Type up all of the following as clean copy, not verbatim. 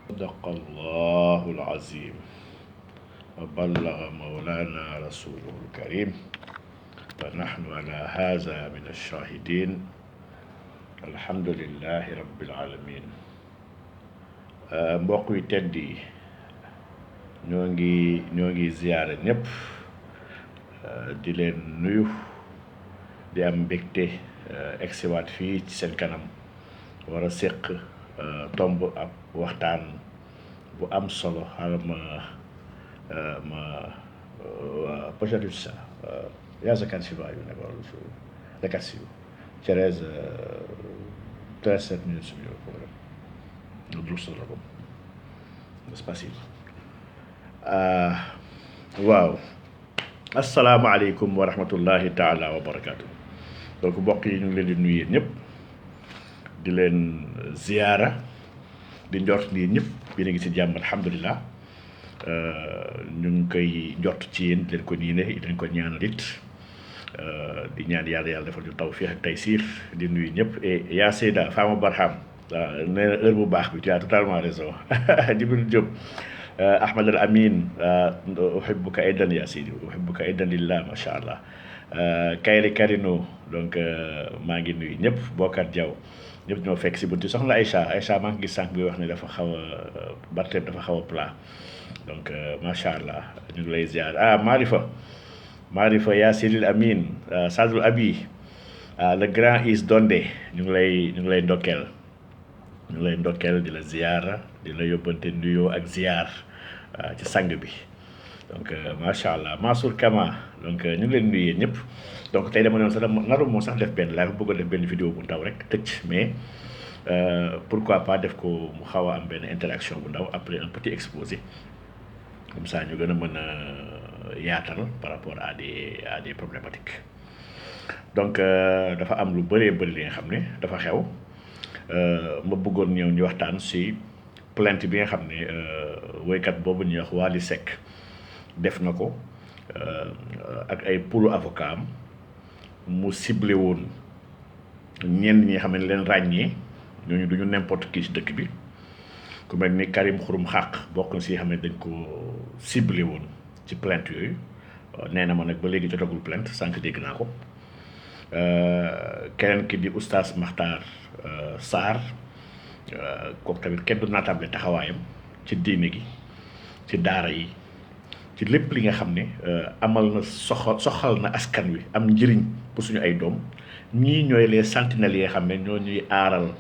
صدق الله العظيم وبلغ مولانا رسوله الكريم ونحن على هذا من الشاهدين الحمد لله رب العالمين mbokk yi tedd yi ñoo ngi ziyaara ñëpp di leen nuyu di am mbégte egsiwaat fii ci seen kanam war a séq tomb ab waxtaan bu am solo xaaral ma pożarzyca. Ja zakansiwaju na golu. Zakasiu. Через 30 minut sobie opowiem. No dłuższą drogą. Spasibo. Waaw. Asalaamaaleykum wa rahmatullahi taala wa barakaatu. Donc mbokk yi ñu ngi leen di nuyu ñëpp di leen ziyaara di njort nii ñëpp bi na ngi ci jàmm alhamdulilah ñu ngi koy njort ci yéen di leen ko niine di leen ko ñaanal it di ñaan yàlla defal ñu tawfiix ak taysiir di nuyu ñëpp et yaa Seyda Fama Barham nee na heure bu baax bi tu as totalement raison Jibril Diop Ahmad al Amin uhibbuka aidan ya Seydi uhibbuka aidan lillah macha allah Kayri Karino donc maa ngi nuyu ñëpp Bokar Diaw ñëpp ñoo fekk si buntu soxna Aïcha maa ngi gis sànq bi wax ne dafa xaw a barteem dafa xaw a plat donc macha allah ñu ngi lay ziar Marifa Yasiril Amin Sadul Abi le grand is Donde ñu ngi lay ndokkeel di la ziar di la yóbbante nuyoo ak ziar ci sang bi donc macha allah Mansour Kama donc ñu ngi leen nuyu ñëpp donc tey dama ne sax naru moo sax def benn live bëgg a def benn vidéo bu ndaw rek tëj mais pourquoi pas def ko mu xaw a am benn interaction bu ndaw après un petit exposé comme ça ñu gën a mën a yaatal par rapport à des problématiques donc dafa am lu bëree bëri li nga xam ne dafa xew ma bëggoon ñëw ñu waxtaan si plainte bi nga xam ne woykat boobu ñuy wax Wally Seck def na ko ak ay pulu avocat am mu ciblé woon ñenn ñi nga xam ne leen ràññee ñooñu duñu n'importe qui ci dëkk bi ku mel ni Karim Xurum Xaq bokk na si xam ne dañ ko ciblé woon ci plainte yooyu nee na ma nag ba léegi jotagul plainte sànq dégg naa ko keneen ki di oustaz Makhtar Sarr kooku tamit kenn du naatable taxawaayam ci diine gi ci daara yi ci lépp li nga xam ne amal na soxal na askan wi am njëriñ pour suñu ay doom ñii ñooy les sentinelles yi nga xam ne ñoo ñuy aaral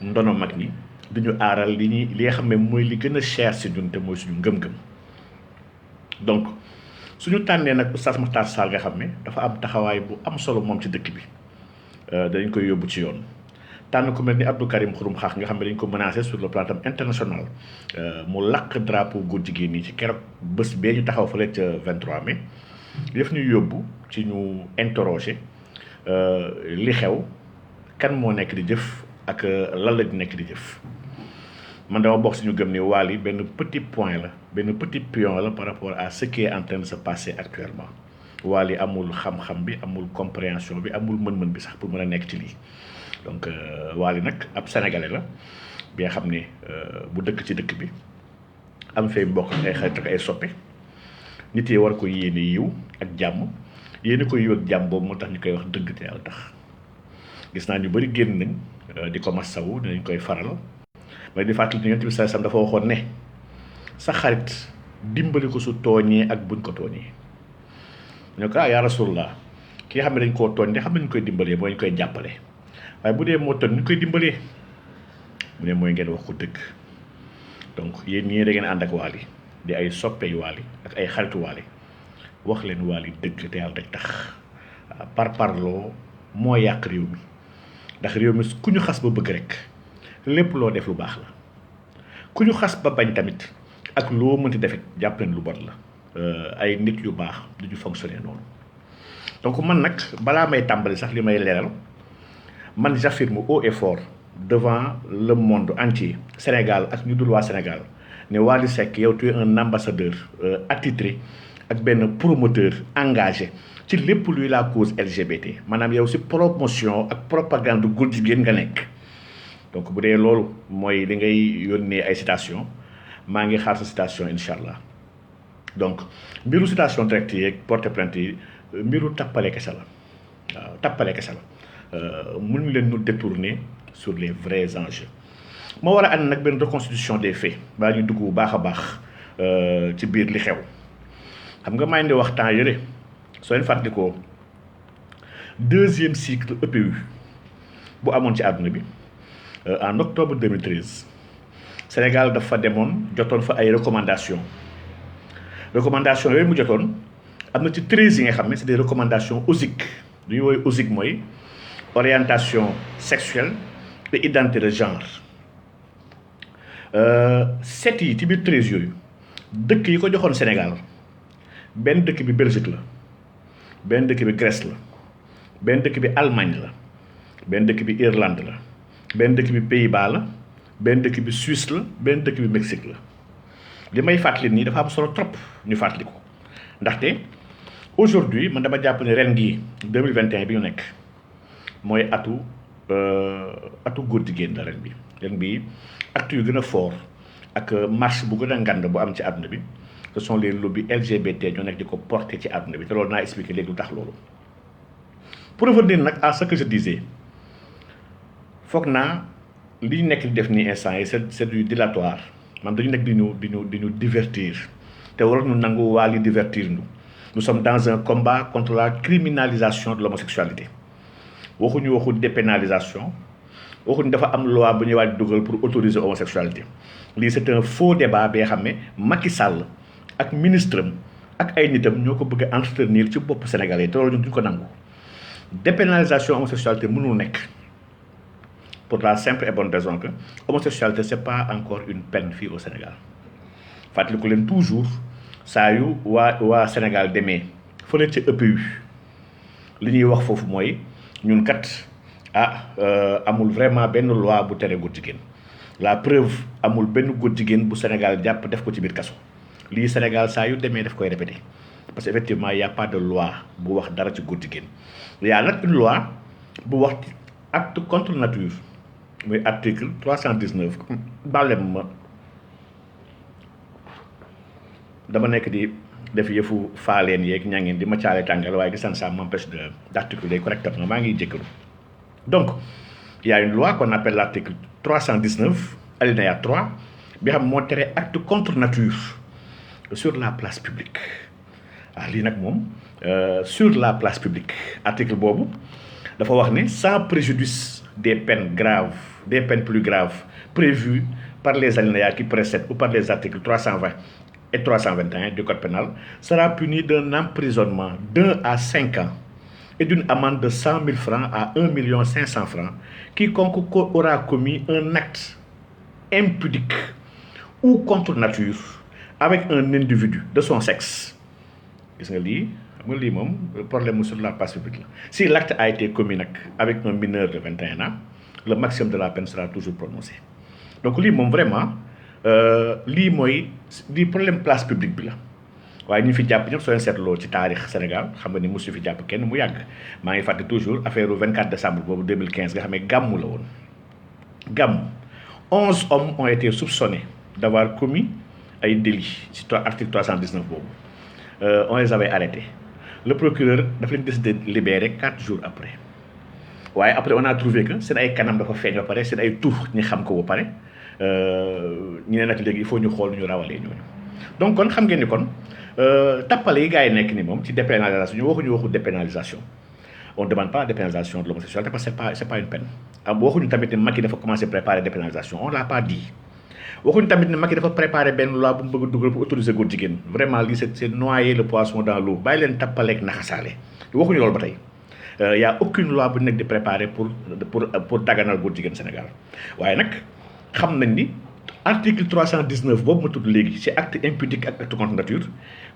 ndono mag ñi di ñu aaral li nga xam ne mooy li gën a cher si ñun te mooy suñu ngëm-ngëm donc suñu tànnee nag oustaz Makhtar Sarr nga xam ne dafa am taxawaay bu am solo moom ci dëkk bi dañ koy yóbbu ci yoon tànn ku mel ni Abdou Karim Xurum Xaq nga xam ne dañ ko menacé sur le plan international mu làq drapeau góor jigéen ñi ci keroog bés bee ñu taxaw fële ca 23 mai def ñu yóbbu ci ñu interroger li xew kan moo nekk di jëf ak lan la di nekk di jëf man dama bokk si ñu gëm ni Wally benn petit point la benn petit pion la par rapport à ce qui est en train de se passer actuellement Wally amul xam-xam bi amul compréhension bi amul mën-mën bi sax pour mën a nekk ci lii donc Wally nag ab sénégalais la bi nga xam ne bu dëkk ci dëkk bi am fay mbokk ay xarit ak ay soppe nit yi war ko yéene yiw ak jàmm yéene ko yiw ak jàmm boobu moo tax ñu koy wax dëgg te yàlla tax gis naa ñu bëri génn nañ di ko masawu dinañ koy faral mais di fàttali Yonent bi sallallahu alayhi wasallam dafa waxoon ne sa xarit dimbali ko su tooñee ak buñ ko tooñee ñu ko yaa Rasulullah ki nga xam ne dañ koo tooñ de xam ne ñu koy dimbalee mooy ñu koy jàppale waaye bu dee moo tooñ ñu koy dimbalee mu ne mooy ngeen wax ko dëgg donc yéen ñii da ngeen ànd ak Wally di ay soppey Wally ak ay xaritu Wally wax leen Wally dëgg te yàlla rek tax par parloo moo yàq réew mi ndax réew mi ku ñu xas ba bëgg rek lépp loo def lu baax la ku ñu xas ba bañ tamit ak loo mënti defit jàpp leen lu bon la ay nit yu baax du ñu fonctionner noonu donc man nag balaa may tàmbali sax li may leeral man j'affirme haut et fort devant le monde entier Sénégal ak ñu dul waa Sénégal ne Wally Seck yow tu es un ambassadeur attitré ak benn promoteur engagé ci lépp luy la cause LGBT maanaam yow si promotion ak propagande góor jigéen nga nekk donc bu dee loolu mooy li ngay yónnee ay citation maa ngi xaar sa citation incha allah. donc mbiru citation directe yeeg porter plainte yi mbiru tappale kese la waaw tappale kese la mënuñu leen ñu détourner sur les vrais enjeux. moo war a ànd nag benn reconstitution des faits baa ñu dugg bu baax a baax ci biir li xew xam nga maa ngi wax temps yële soo leen fàttalikoo deuxième cycle EPU bu amoon ci àdduna bi en octobre 2013 Sénégal dafa demoon jotoon fa ay recommandations yooyu mu jotoon am na ci 13 yi nga xam ne c'est des recommandations OSIC lu ñuy woowee OSIC mooy orientation sexuelle et identité de genre 7 yi ci biir 13 yooyu dëkk yi ko joxoon Sénégal benn dëkk bi Belgique la benn dëkk bi Grèce la benn dëkk bi Allemagne la benn dëkk bi Irlande la benn dëkk bi Pays-Bas la benn dëkk bi Suisse la benn dëkk bi Mexique la li may fàttali nii dafa am solo trop ñu fàttali ko ndaxte aujourd'hui man dama jàpp ne ren gii 2021 bi ñu nekk mooy atu góor jigéen la ren bi acte yu gën a fort ak marche bu gën a ngand bu am ci àdduna bi ce sont les lobbies LGBT ñoo nekk di ko porter ci àdduna bi te loolu naa expliquer léegi lu tax loolu. pour revenir nag à ce que je disais foog naa li ñu nekk di def nii instant yi c'est du dilatoire maanaam dañu nekk di ñu divertir te waroon ñu nangu waa li divertir ñu. Nous sommes dans un combat contre la criminalisation de l'homosexualité waxuñu waxu dépénalisation waxuñu dafa am loi bu ñuy waaj dugal pour autoriser homosexualité lii c'est un faux débat bi nga xam ne Macky Sall ak ministre am ak ay nitam ñoo ko bëgg a entretenir ci bopp Sénégalais te loolu ñun duñ ko nangu dépénalisation homosexualité mënul nekk pour la simple et bonne raison que homosexualité c'est pas encore une peine fii au Sénégal fàttaliku leen toujours saa yu waa Sénégal demee fële ca EPU li ñuy wax foofu mooy ñun kat amul vraiment benn loi bu tere góor jigéen la preuve amul benn góor jigéen bu Sénégal jàpp def ko ci biir kaso lii Sénégal saa yu demee daf koy répété parce que effectivement y a pas de loi bu wax dara ci góor jigéen y a nag une loi bu wax acte contre nature muy article 319 bàllem ma dama nekk di def yëfu faaleen yeeg ñangeen di ma caale tàngal waaye gis ça m'empêche d'articuler correctement maa ngi jéggalu donc il y a une loi qu'on appelle l'article 319 alinéa 3 bi xam moo tere acte contre nature sur la place publique lii nag moom sur la place publique article boobu dafa wax ne sans préjudice des peines graves des peines plus graves prévues par les alinéas qui précèdent ou par les articles 320 et 321 du code pénal sera puni d'un emprisonnement d'1 à 5 ans et d'une amende de 100 000 francs à 1 500 000 francs quiconque aura commis un acte impudique ou contre nature avec un individu de son sexe. Gis nga lii xam nga lii moom problème sur la place publique la si l'acte a été commis nag avec un mineur de 21 ans le maximum de la peine sera toujours prononcé donc lii moom vraiment lii mooy di problème place publique bi la waaye ñu fi jàpp ñëpp soo leen seetloo ci taarix Sénégal xam nga ni mosu fi jàpp kenn mu yàgg maa ngi fàtte toujours affaire 24 décembre boobu 2015 nga xam ne gàmmu la woon gàmmu 11 hommes ont été soupçonnés d'avoir commis ay délits ci article 319 boobu on les avait arrêtés le procureur dafa leen décidé de libérer 4 jours après waaye après on a trouvé que seen ay kanam dafa feeñ ba pare seen ay tur ñi xam ko ba pare ñu ne nag léegi il faut ñu xool ñu rawalee ñooñu donc kon xam ngeen ni kon tappale yi gars yi nekk ni moom ci dépénalisation ñu waxuñu waxu dépénalisation on ne demande pas la dépénalisation de l'homosexualité parce que c'est pas une peine waxuñu tamit ne Macky dafa commencer préparer dépénalisation on l'a pas dit waxuñu tamit ne Macky dafa préparer benn loi bu mu bëgg a dugal pour autoriser góor jigéen vraiment lii c'est noyer le poisson dans l'eau bàyyi leen tappaleeg naxasaale waxuñu loolu ba tey y a aucune loi bu nekk di préparer pour daganal góor jigéen Sénégal waaye nag xam nañ ni article 319 boobu ma tudd léegi ci acte impudique ak acte contre nature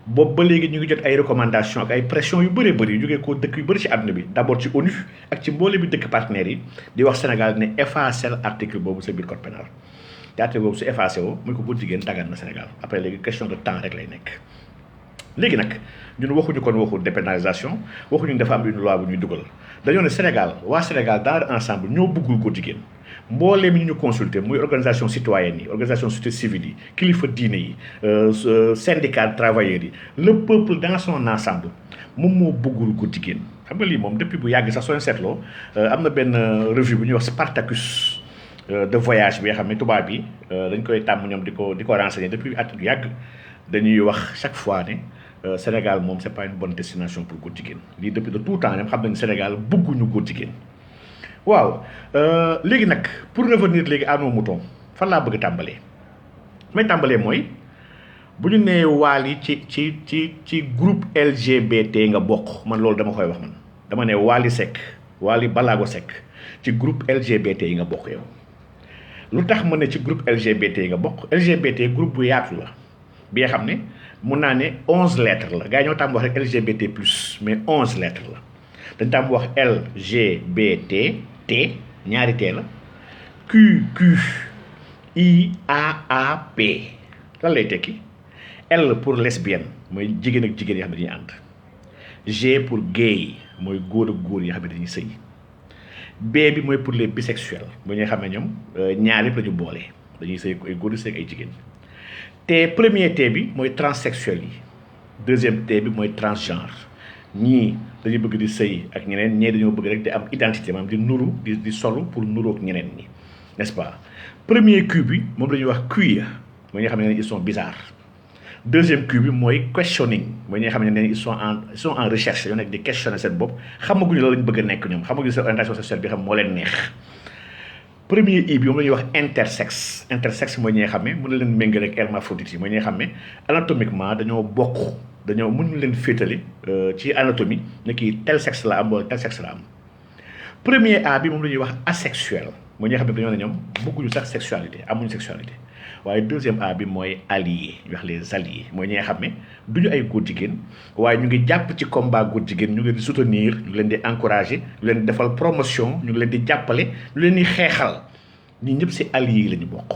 boobu ba léegi ñu ngi jot ay recommandations ak ay pressions yu bëree bëri yu jógee ko dëkk yu bëri ci àdduna bi d'abord ci ONU ak ci mboole bi dëkk partenaires yi di wax Sénégal ne effacer article boobu sa biir code pénal te article boobu su effacé woo muy ko góor jigéen dagan na Sénégal après léegi question de temps rek lay nekk léegi nag ñun waxuñu kon waxu dépénalisation waxuñu dafa am une loi bu ñuy dugal dañoo ne Sénégal waa Sénégal dans ensemble ñoo bëggul góor jigéen mbooleem ñu ñu consulter muy organisation citoyenne yi organisation société civile yi kilifa diine yi syndicat de travailleurs yi le peuple dans son ensemble moom moo bëggul góor jigéen xam nga lii moom depuis bu yàgg sax soo seetloo am na benn revue bu ñuy wax Spartacus de voyage bi nga xam ne tubaab bi dañ koy tàmm ñoom di ko renseigner depuis at yu yàgg dañuy wax chaque fois ne Sénégal moom c'est pas une bonne destination pour góor jigéen lii depuis de tout temps ñoom xam nañu Sénégal bëgguñu góor jigéen waaw léegi nag pour revenir léegi à nos moutons fan laa bëgg tàmbalee may tàmbalee mooy bu ñu nee Wally ci groupe LGBT nga bokk man loolu dama koy wax man dama ne Wally Seck Wally Ballago Seck ci groupe LGBT yi nga bokk yow lu tax ma ne ci groupe LGBT yi nga bokk LGBT groupe bu yaatu la bi nga xam ne mun naa ne 11 lettres la gars yi ñoo tàmm wax rek LGBT plus mais 11 lettres la dañ tàmm wax LGBT T ñaari T la QQ IAAP lan lay tekki L pour lesbienne mooy jigéen ak jigéen yi xam ne dañuy ànd G pour gay mooy góor ak góor yi xam ne dañuy sëy B bi mooy pour les bisexuels mooy ñi nga xam ne ñoom ñaar yëpp la ñu boole dañuy sëy ay góor di sëy ay jigéen te premier T bi mooy transsexuel yi deuxième T bi mooy transgenre ñii dañuy bëgg di sëy ak ñeneen ñee dañoo bëgg rek di am identité maanaam di nuru di solu pour nuroog ñeneen ñi n'est-ce pas premier Q bi moom la ñuy wax queer mooy ñi nga xam ne ils sont bizarres deuxième Q bi mooy questioning mooy ñi nga xam ne ils sont en recherche yoo nekk di questionner seen bopp xamaguñu loolu lañ bëgg a nekk ñoom xamaguñu seen orientation sexuelle bi xam moo leen neex premier I bi moom la ñuy wax intersexe mooy ñi nga xam ne mën na leen méngale ak hermaphrodite yi mooy ñi nga xam ne anatomiquement dañoo bokk dañoo mënuñu leen féetale ci anatomie ne kii tel sexe la am wala tel sexe la am premier A bi moom la ñuy wax asexuel mooy ñi nga xam ne dañoo ne ñoom bëgguñu sax sexualité amuñu sexualité waaye deuxième A bi mooy allié ñu wax les alliés mooy ñi nga xam ne duñu ay góor jigéen waaye ñu ngi jàpp ci combat góor jigéen ñu ngi leen di soutenir ñu leen di encourager ñu leen di defal promotion ñu ngi leen di jàppale ñu leen di xeexal ñi ñëpp si alliés yi la ñu bokk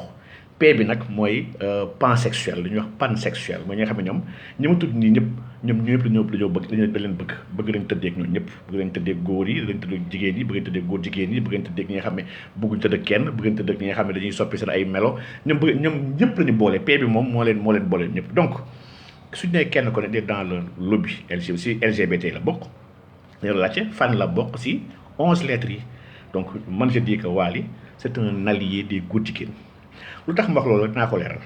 P bi nag mooy pansexuel lu ñuy wax pansexuel mooy ñi nga xam ne ñoom ñi ma tudd nii ñëpp ñoom ñëpp dañoo bëgg da leen bëgg leen tëddeeg ñoom ñëpp bëgg leen tëddeeg góor yi bëgg leen tëddeeg jigéen yi bëgg leen tëddeeg góor jigéen yi bëgg leen tëddeeg ñi nga xam ne bëgguñ tëdd kenn bëgg leen tëddeeg ñi nga xam ne dañuy soppi seen ay melo ñoom ñëpp la ñu boole P bi moom moo leen boole ñëpp donc suñu nee kenn ko ne de dans le lobby LGBT la bokk yow laajte fan la bokk si 11 lettres yi donc man je dis que Wally c'est un allié des góor jigéen lu tax ma wax loolu dinaa ko leeral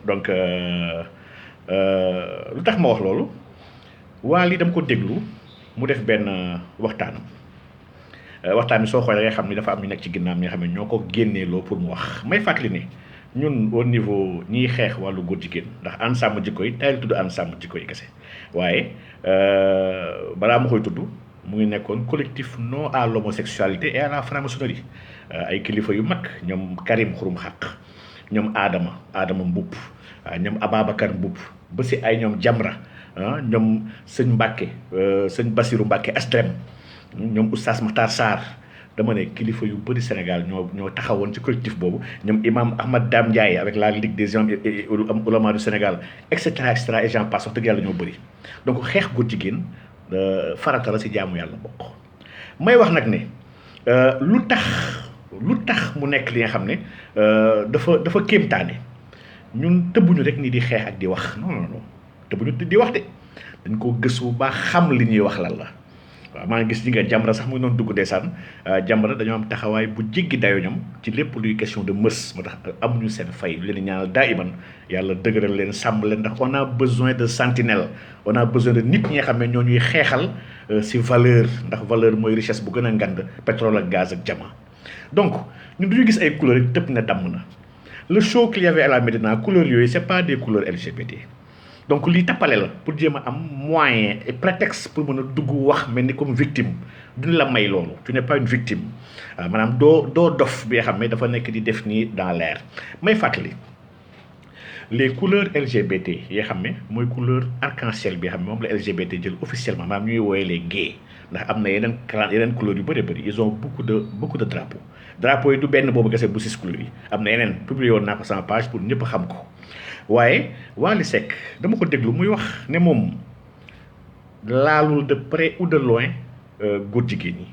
donc lu tax ma wax loolu Wally dama ko déglu mu def benn waxtaan bi soo xoolee da ngay xam ni dafa am ñu nekk ci ginnaaw ñi nga xam ne ñoo ko génneeloo pour mu wax may fàttali ne ñun au niveau ñiy xeex wàllu góor jigéen ndax ànd sàmm jikko yi tayal tudd ànd sàmm jikko yi kese waaye balaa ma koy tudd mu ngi nekkoon collectif non à l'homosexualité et à la franc-maçonnerie ay kilifa yu mag ñoom Karim Xurum Xaq ñoom Adama Mboup ñoom Ababacar Mboup ba si ay ñoom Jamra ñoom sëñ Mbacke sëñ Bassirou Mbacke Astrem ñoom Oustaz Makhtar Sarr dama ne kilifa yu bëri Sénégal ñoo taxawoon ci collectif boobu ñoom imam Ahmad Dame Ndiaye avec la Ligue des imams et oulémas du Sénégal et cetera et j'en passe wax dëgg yàlla ñoo bëri donc xeex góor jigéen farata la si jaamu yàlla bokk may wax nag ne lu tax mu nekk li nga xam ne dafa kéemtaane ñun tëbbuñu rek ni di xeex ak di wax non tëbbuñu di wax de dañ ko gëstu bu baax xam li ñuy wax lan la waaw maa ngi gis ñi nga Jamra sax mu ngi doon dugg ndeysaan Jamra dañoo am taxawaay bu jéggi dayo ñoom ci lépp luy question de mës moo tax amuñu seen fay lu leen ñaanal daa iman yàlla dëgëral leen sàmm leen ndax on a besoin de sentinelle on a besoin de nit ñi nga xam ne ñoo ñuy xeexal si valeur ndax valeur mooy richesse bu gën a ngand pétrole ak gaz ak diamant donc ñun duñu gis ay couleurs yi tëpp na damm na le show qu'il y avait à la Médina couleurs yooyu c'est pas des couleurs LGBT donc lii tappale la pour jéem a am moyen et prétexte pour mën a dugg wax mel ni comme victime duñ la may loolu tu n'es pas une victime waaw maanaam doo dof bi nga xam ne dafa nekk di def nii dans l'air may fàttali les couleurs LGBT yi nga xam ne mooy couleur arc-en-ciel bi nga xam ne moom la LGBT jël officiellement maanaam ñuy woowee les gays ndax am na yeneen couleurs yu bëri ils ont beaucoup de drapeaux yi du benn boobu kese bu 6 couleurs yi am na yeneen publié woon naa ko sama page pour ñëpp xam ko waaye Wally Seck dama ko déglu muy wax ne moom laalul de près ou de loin góor jigéen ñi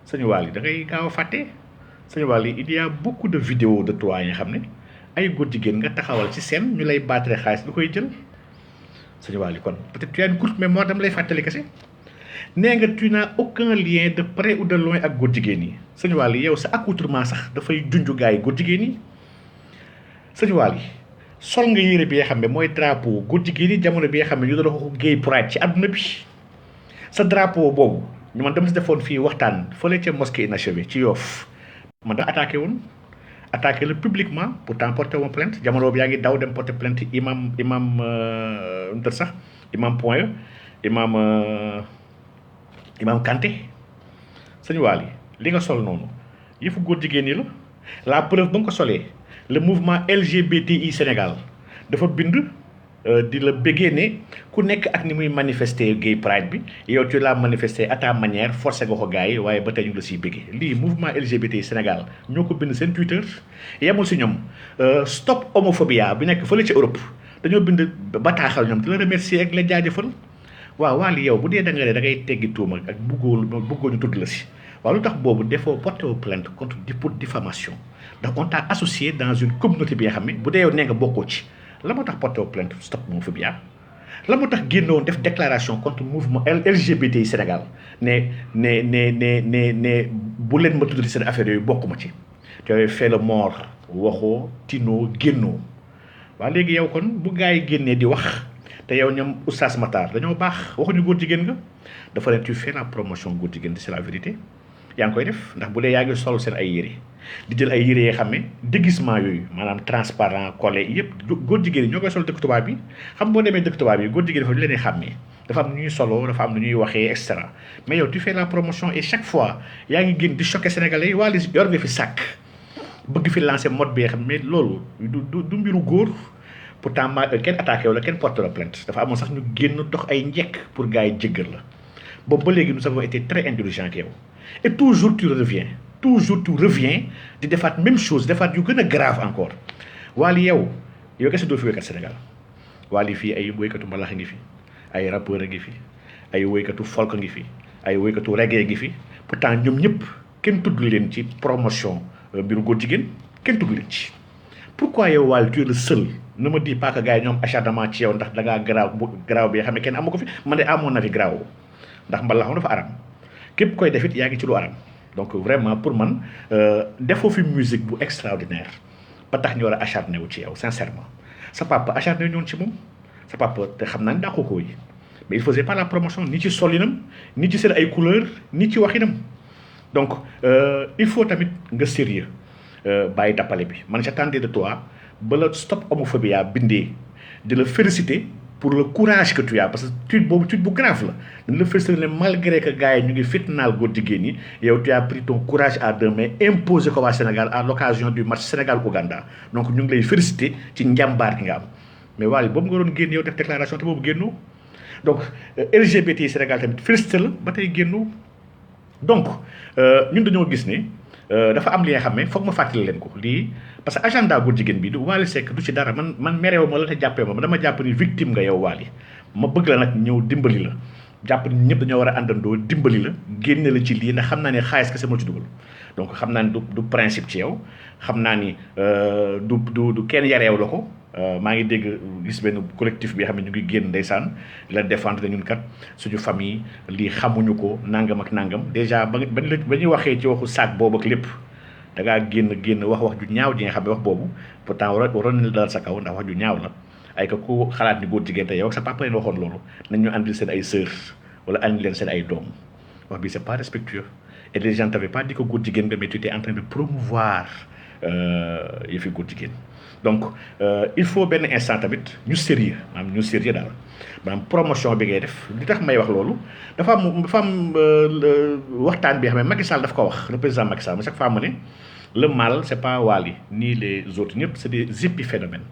sëñ Wally da ngay gaaw a fàtte sëñ Waly il y a beaucoup de vidéos de toi yi nga xam ne ay góor jigéen nga taxawal ci scène ñu lay battre xaalis du koy jël sëñ Waly kon peut-être tu as une courte mémoire dama lay fàttali kese nee nga tu n'as aucun lien de près ou de loin ak góor jigéen yi sëñ Waly yow sa accoutrement sax dafay junj gars yi góor jigéen yi sëñ Waly sol nga yére bi nga xam ne mooy drapeau góor jigéen yi jamono bi nga xam ne ñu doon ko gay pride ci àdduna bi sa drapeau boobu ñu man dama si defoon fii waxtaan fële ca mosquée inachevée ci Yoff man da attaqué woon attaqué le publiquement pourtant porté woon plainte jamono bi yaa ngi daw dem porté plainte imam sax imam point imam Kanté sëñ Waly li nga sol noonu yëfu góor jigéen yi la preuve ba nga ko solee le mouvement LGBTI Sénégal dafa bind di la bëggee ne ku nekk ak ni muy manifester gay pride bi yow tu l'as manifester à ta manière forcé nga ko gars yi waaye ba tey ñu la siy bëggee lii mouvement LGBTI Sénégal ñoo ko bind seen Twitter yemul si ñoom stop homophobia bi nekk fële ci Europe dañoo bind bataaxal ñoom di la remercier ak la jaajëfal waaw Waly yow bu dee da ngay teggi tuuma ak bëggoo ñu tudd la si waaw lu tax boobu defoo porté plainte contre pour diffamation ndax on t'a associé dans une communauté bi nga xam ne bu dee yow nee nga bokkoo ci la moo tax porté plainte stop homophobia la moo tax génnoon def déclaration contre mouvement LGBT Sénégal ne bu leen ma tuddati seen affaire yooyu bokkuma ci tu avais fait le mort waxoo tinoo génnoo waaw léegi yow kon bu gars yi génnee di wax te yow ñoom Oustaz Matar dañoo baax waxuñu góor jigéen nga dafa leen tu fais la promotion góor jigéen c'est la vérité yaa ngi koy def ndax bu dee yaa ngi sol seen ay yére di jël ay yére yoo xam ne déguisement yooyu maanaam transparent collé yëpp góor jigéen yi ñoo koy sol dëkk tubaab bi xam boo demee dëkk tubaab yi góor jigéen dafa leen xàmmee dafa am nu ñuy solo dafa am nu ñuy waxee et cetera mais yow tu fais la promotion et chaque fois yaa ngi génn di choquer sénégalais yi Waly yor nga fi sàkk bëgg fi lancer mode bi nga xam mais loolu du mbiru góor pourtant kenn attaqué wala kenn porté la plainte dafa amoon sax ñu génn dox ay njekk pour gars yi jéggal la boobu ba léegi nous avons été très indulgents ak yow et toujours tu reviens di defaat même chose defaat yu gën a grave encore Waly yow kese doo fi wéykat Sénégal Waly fii ay woykatu mbalax ngi fi ay rappeur a ngi fi ay woykatu folk ngi fi ay woykatu reggae ngi fi pourtant ñoom ñëpp kenn tudd leen ci promotion mbiru góor jigéen kenn tudd leen ci pourquoi yow Waly tu es le seul ne me dis pas que gars yi ñoom acharnement ci yow ndax da ngaa garaaw bi nga xam ne kenn amu ko fi man de amoon na fi garaaw ndax mbalax dafa aram képp koy defit yaa ngi ci lu aram donc vraiment pour man defoo fi musique bu extraordinaire ba tax ñu war a acharné wu ci yow sincèrement sa papa acharné ñoon ci moom sa papa te xam naa ne daa ko yi mais il faisait pas la promotion ni ci solinam ni ci seen ay couleur ni ci waxinam donc il faut tamit nga sérieux bàyyi tappale bi man j'attendais de toi ba la stop homophobia bindee di la féliciter pour le courage que tu as parce que tweet bu grave la dañ la féliciter malgré que gars yi ñu ngi fitnaal góor jigéen ñi yow tu as pris ton courage à deux mains imposé ko waa Sénégal à l'occasion du match Sénégal-Ouganda donc ñu ngi lay féliciter ci njàmbaar gi nga am mais Waly boobu nga doon génn yow def déclaration te boobu génnoo donc LGBT Sénégal tamit félicité la ba tey génnoo donc ñun dañoo gis ne dafa am li nga xam ne foog ma fàttali leen ko lii parce que agenda góor jigéen bi du Waly Seck du ci dara man mereew ma la te jàppee ma dama jàpp ni victime nga yow Waly ma bëgg la nag ñëw dimbali la jàpp ni ñëpp dañoo war a àndandoo dimbali la génne la ci lii ndax xam naa ne xaalis kese moo ci dugal donc xam naa ni du principe ci yow xam naa ni du kenn yareew la ko maa ngi dégg gis benn collectif bi xam ne ñu ngi génn ndeysaan la défendre ñun kat suñu famille lii xamuñu ko nangam ak nangam déjà ba ñuy waxee ci waxu saak boobu ak lépp da ngaa génn wax ju ñaaw ji nga xam ne wax boobu pourtant waroon na dal sa kaw ndax wax ju ñaaw la ay ka ku xalaat ni góor jigéen te yow ak sa papa leen waxoon loolu nañ ñu andil seen ay sœur wala andil leen seen ay doom wax bi c'est pas respectueux et les gens t'avaient pas dit que góor jigéen nga mais tu étais en train de promouvoir yëfi góor jigéen donc il faut benn instant tamit ñu sérieux daal maanaam promotion bi ngay def li tax may wax loolu dafa am waxtaan bi xam ne Macky Sall daf ko wax le président Macky Sall chaque fois mu ne le mal c'est pas Waly ni les autres ñëpp c'est des épiphénomènes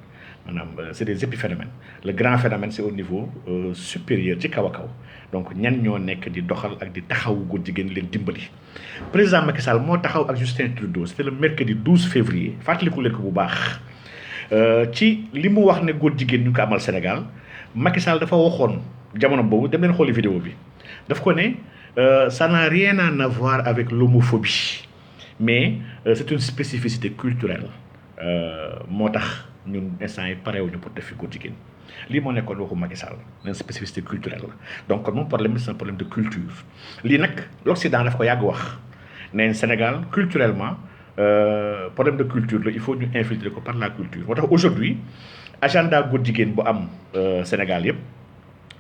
maanaam c'est des épiphénomènes le grand phénomène c'est au niveau supérieur ci kaw a kaw donc ñan ñoo nekk di doxal ak di taxawu góor jigéen leen dimbali président Macky Sall moo taxaw ak Justin Trudeau c'était le mercredi 12 février fàttaliku leen ko bu baax ci li mu wax ne góor jigéen ñu ko amal Sénégal Macky Sall dafa waxoon jamono boobu dem leen xooli vidéo bi daf ko ne ça n'a rien à voir avec l'homophobie mais c'est une spécificité culturelle moo tax ñun instant yi parewuñu pour def fi góor jigéen lii moo nekkoon waxu Macky Sall une spécificité culturelle la donc kon moom problème bi c'est un problème de culture lii nag l'Occident daf ko yàgg wax neen Sénégal culturellement problème de culture la il faut ñu infiltrer ko par la culture moo tax aujourd'hui agenda góor jigéen bu am Sénégal yëpp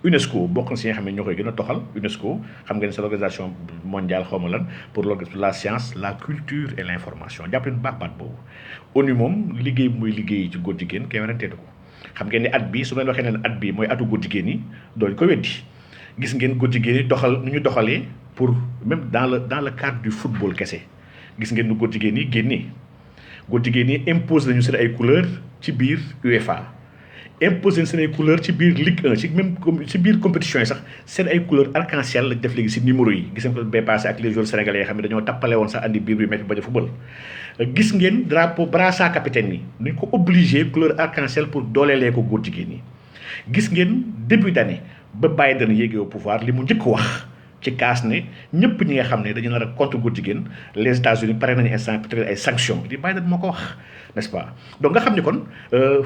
UNESCO bokk na si nga xam ne ñoo koy gën a toxal UNESCO xam ngeen c'est l'organisation mondiale xaw ma lan pour la science la culture et l'information jàpp leen baax baat boobu ONU moom liggéey muy liggéey ci góor jigéen kay waranteetu ko xam ngeen ni at bii su ma leen waxee ne at bii mooy atu góor jigéen yi doon ko weddi gis ngeen góor jigéen yi doxal nu ñu doxalee pour même dans le cadre du football kese gis ngeen nu góor jigéen yi génnee góor jigéen yi impose nañu seen ay couleurs ci biir UEFA imposé seen ay couleurs ci biir Ligue 1 ci même ci biir compétition yi sax seen ay couleurs arc-en-ciel lañ def léegi si numéro yi gis ngeen ko bay passé ak les joueurs sénégalais yi xam ne dañoo tappale woon sax andi biir bi métti bañ a football gis ngeen drapeau brassard capitaine yi nuñ ko obligé couleur arc-en-ciel pour dooleelee ko góor jigéen yi gis ngeen début d'année ba Biden yéegee au pouvoir li mu njëkk wax ci kaas ne ñëpp ñi nga xam ne dañu nar a contre góor jigéen les États-Unis pare nañu instant peut-être ay sanctions di Biden moo ko wax n'est-ce pas donc nga xam ne kon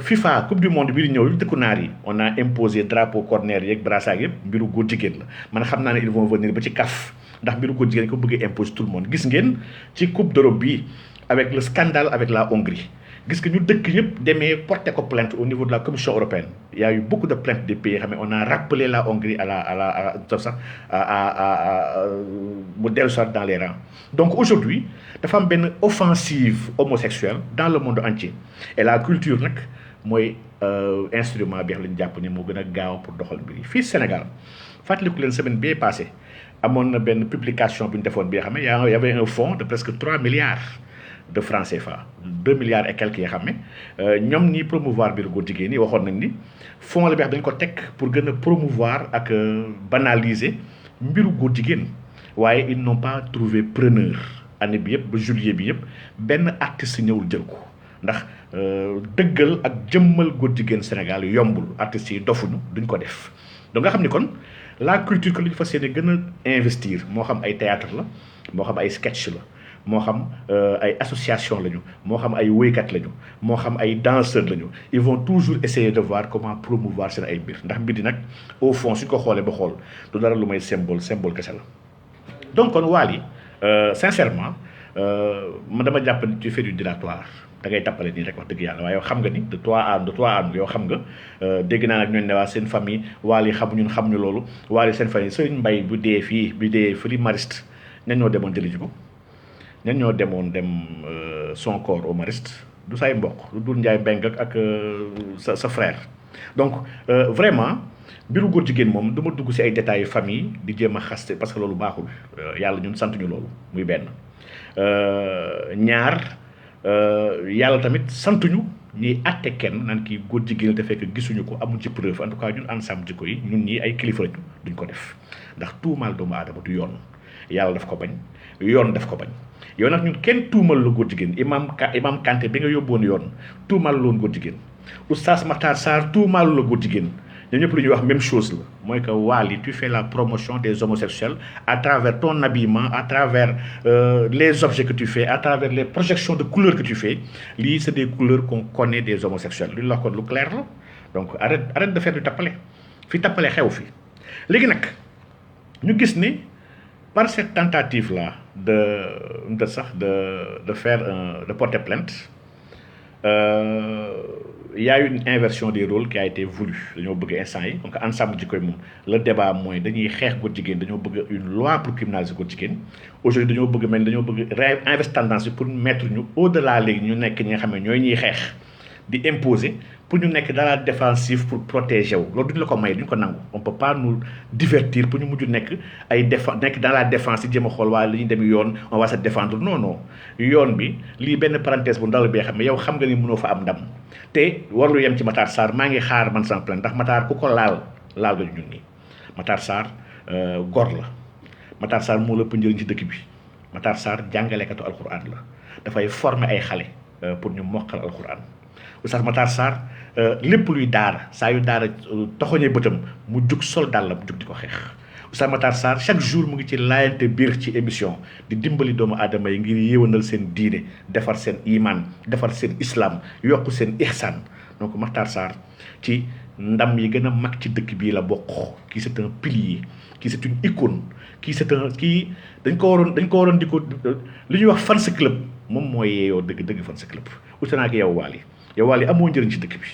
FIFA coupe du monde bii di ñëw dëkku naar yi on a imposé drapeau corner yeeg brassard yëpp mbiru góor jigéen la man xam naa ne ils vont venir ba ci CAF ndax mbiru góor jigéen ko bëggee imposer tout le monde gis ngeen ci coupe d'Europe bi avec le scandale avec la Hongrie gis nga ñu dëkk yëpp demee porter ko plainte au niveau de la Commission européenne il y a eu beaucoup de plaintes des pays xam ne on a rappelé la Hongrie mu dellu soit dans les rangs donc aujourd'hui dafa am benn offensive homosexuelle dans le monde entier et la culture nag mooy instrument bi xam lañu jàpp ne moo gën a gaaw pour doxal mbir yi fii Sénégal fàttaliku leen semaine bii passée amoon na benn publication bu ñu defoon bi nga xam ne y avait un fonds de presque 3 milliards de francs CFA 2 milliards et quelques yoo xam ne ñoom ñi promouvoir biir góor jigéen ñi waxoon nañ ni fonds la bi dañ ko teg pour gën a promouvoir ak banaliser mbiru góor jigéen waaye ils n'ont pas trouvé preneur année bi yëpp ba juillet bi yëpp benn artiste ñëwul jël ko ndax dëggal ak jëmmal góor jigéen Sénégal yombul artistes yi dofuñu duñ ko def donc nga xam ni kon la culture que lu ñu fas yéene gën a investir moo xam ay théâtre la moo xam ay sketch la moo xam ay association lañu moo xam ay woykat lañu moo xam ay danseurs lañu ils vont toujours essayer de voir comment promouvoir seen ay mbir ndax mbir di nag au fond suñ ko xoolee ba xool du dara lu may symbole kese la donc kon Wally sincèrement man dama jàpp ni tu fais du dilatoire da ngay tappale nii rek wax dëgg yàlla waaye yow xam nga ni de toi à yow xam nga dégg naa nag ñooñu ne waa seen famille Wally xamuñu loolu Wally seen famille Serigne Mbaye bu dee fii Mariste ñan ñoo demoon jëli ji ko ñan ñoo demoon son corps au Mariste du say mbokk lu dul Njaay Mbeng ak sa frère donc vraiment mbiru góor jigéen moom du ma dugg ci ay détails famille di jéem a xaste parce que loolu baaxul yàlla ñun sant ñu loolu muy benn ñaar yàlla tamit santuñu ñuy àtte kenn naan kii góor jigéen te fekk gisuñu ko amul ci preuve en tout cas ñun ensemble jikko yi ñun ñii ay kilifa lañu duñ ko def ndax tuumaal doomu aadama du yoon yàlla daf ko bañ yoon daf ko bañ yow nag ñun kenn tuumal la góor jigéen imam Kanté bi nga yóbboon yoon tuumal loon góor jigéen oustaz Matar Sarr tuumal la góor jigéen ñoom ñëpp lu ñuy wax même chose la mooy que Wally tu fais la promotion des homosexuels à travers ton habillement à travers les objets que tu fais à travers les projections de couleurs que tu fais lii c'est des couleurs qu'on connaît des homosexuels lu ñu la ko lu clair la donc arrête de faire du tappale fi tappale xew fi léegi nag ñu gis ni par cette tentative là de faire de porter plainte il y a eu une inversion des rôles qui a été voulue dañoo bëgg instant yi donc ensemble ji koy moom le débat mooy dañuy xeex góor jigéen dañoo bëgg une loi pour criminaliser góor jigéen aujourd'hui dañoo bëgg inverse tendance bi pour mettre ñu au delà léegi ñu nekk ñi nga xam ne ñooy ñuy xeex di imposer pour ñu nekk dans la défensive pour protéger wu loolu duñu la ko may duñu ko nangu on peut pas nous divertir pour ñu mujj nekk nekk dans la défense yi jéem a xool waaye li ñuy dem yoon on va se défendre non yoon bi lii benn parenthèse bu ndaw bi xam ne yow xam nga ni mënoo fa am ndam te warlu yem ci Matar Sarr maa ngi xaar man sans plainte ndax Matar ku ko laal nga ñun nii Matar Sarr gor la Matar Sarr moo la ëpp njëriñ ci dëkk bi Matar Sarr jàngalekatu alxuraan la dafay former ay xale pour ñu mokkal alxuraan Oustaz Matar Sarr lépp luy daara saa yu daara toxoñee bëtam mu jug sol dàllam jug di ko xeex Oustaz Matar Sarr chaque jour mu ngi ci laayante biir ci émission di dimbali doomu aadama yi ngir yéwanal seen diine defar seen iman defar seen islam yokk seen ihsan. Donc Matar Sarr ci ndam yi gën a mag ci dëkk bii la bokk. Kii c'est un pilier, kii c'est une icône, kii c'est un kii dañ ko waroon di ko li ñuy wax fans club moom mooy yeeyoo dëgg fans club. ute naa ak yow Wally amoo njëriñ ci dëkk bi,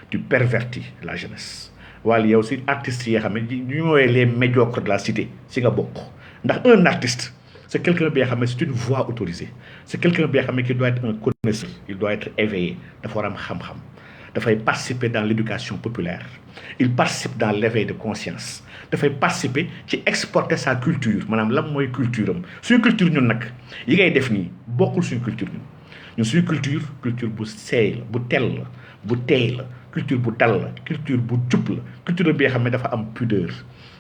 tu pervertis la jeunesse. Wally yow si artistes yi nga xam ne ñu ñooy les médiocres de la cité si nga bokk. Ndax un artiste c'est quelqu'un bi nga xam ne c'est une voix autorisée, c'est quelqu'un bi nga xam ne qui doit être un connaisseur, il doit être éveillé, dafa war a am xam-xam, dafay participer dans l'éducation populaire, il participe dans l'éveil de conscience, dafay participer ci exporter sa culture maanaam lan mooy culture am. Suñu culture ñun nag yi ngay def nii bokkul suñu culture ñun suñu culture bu seey la, bu tell la, bu teey la, culture bu dal la, culture bu jub la, culture bi nga xam ne dafa am pudeur,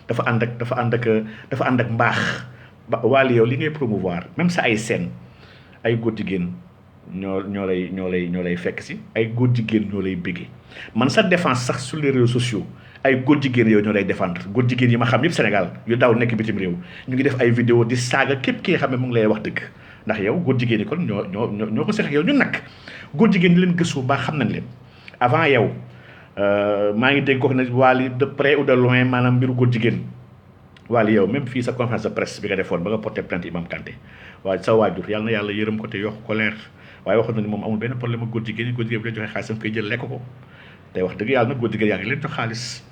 dafa ànd ak mbaax. Wally yow li ngay promouvoir même sa ay scène ay góor jigéen ñoo lay fekk si, ay góor jigéen ñoo lay béggee. Man sa défense sax sur les réseaux sociaux ay góor jigéen yow ñoo lay défendre. Góor jigéen yi ma xam yëpp Sénégal yu daw nekk bitim réew ñu ngi def ay vidéo di saaga képp ki nga xam ne mu ngi lay wax dëgg. Ndax yow góor jigéen yi kon ñoo ko seq yow ñun nag góor jigéen ñi leen gëstu baax xam nañ leen. Avant yow maa ngi dégg ko ne Wally de près ou de loin maanaam mbiru góor jigéen. Wally yow même fii sa conférence de presse bi nga defoon ba nga porté plainte Imam Kanté waaye sa waajur yàlla na yàlla yërëm ko te yokk ko leer waaye waxoon na ni moom amul benn problème ak góor jigéen ñi. Góor jigéen bi leen joxe xaalisam koy jël lekk ko te wax dëgg yàlla nag góor jigéen yaa ngi leen jox xaalis.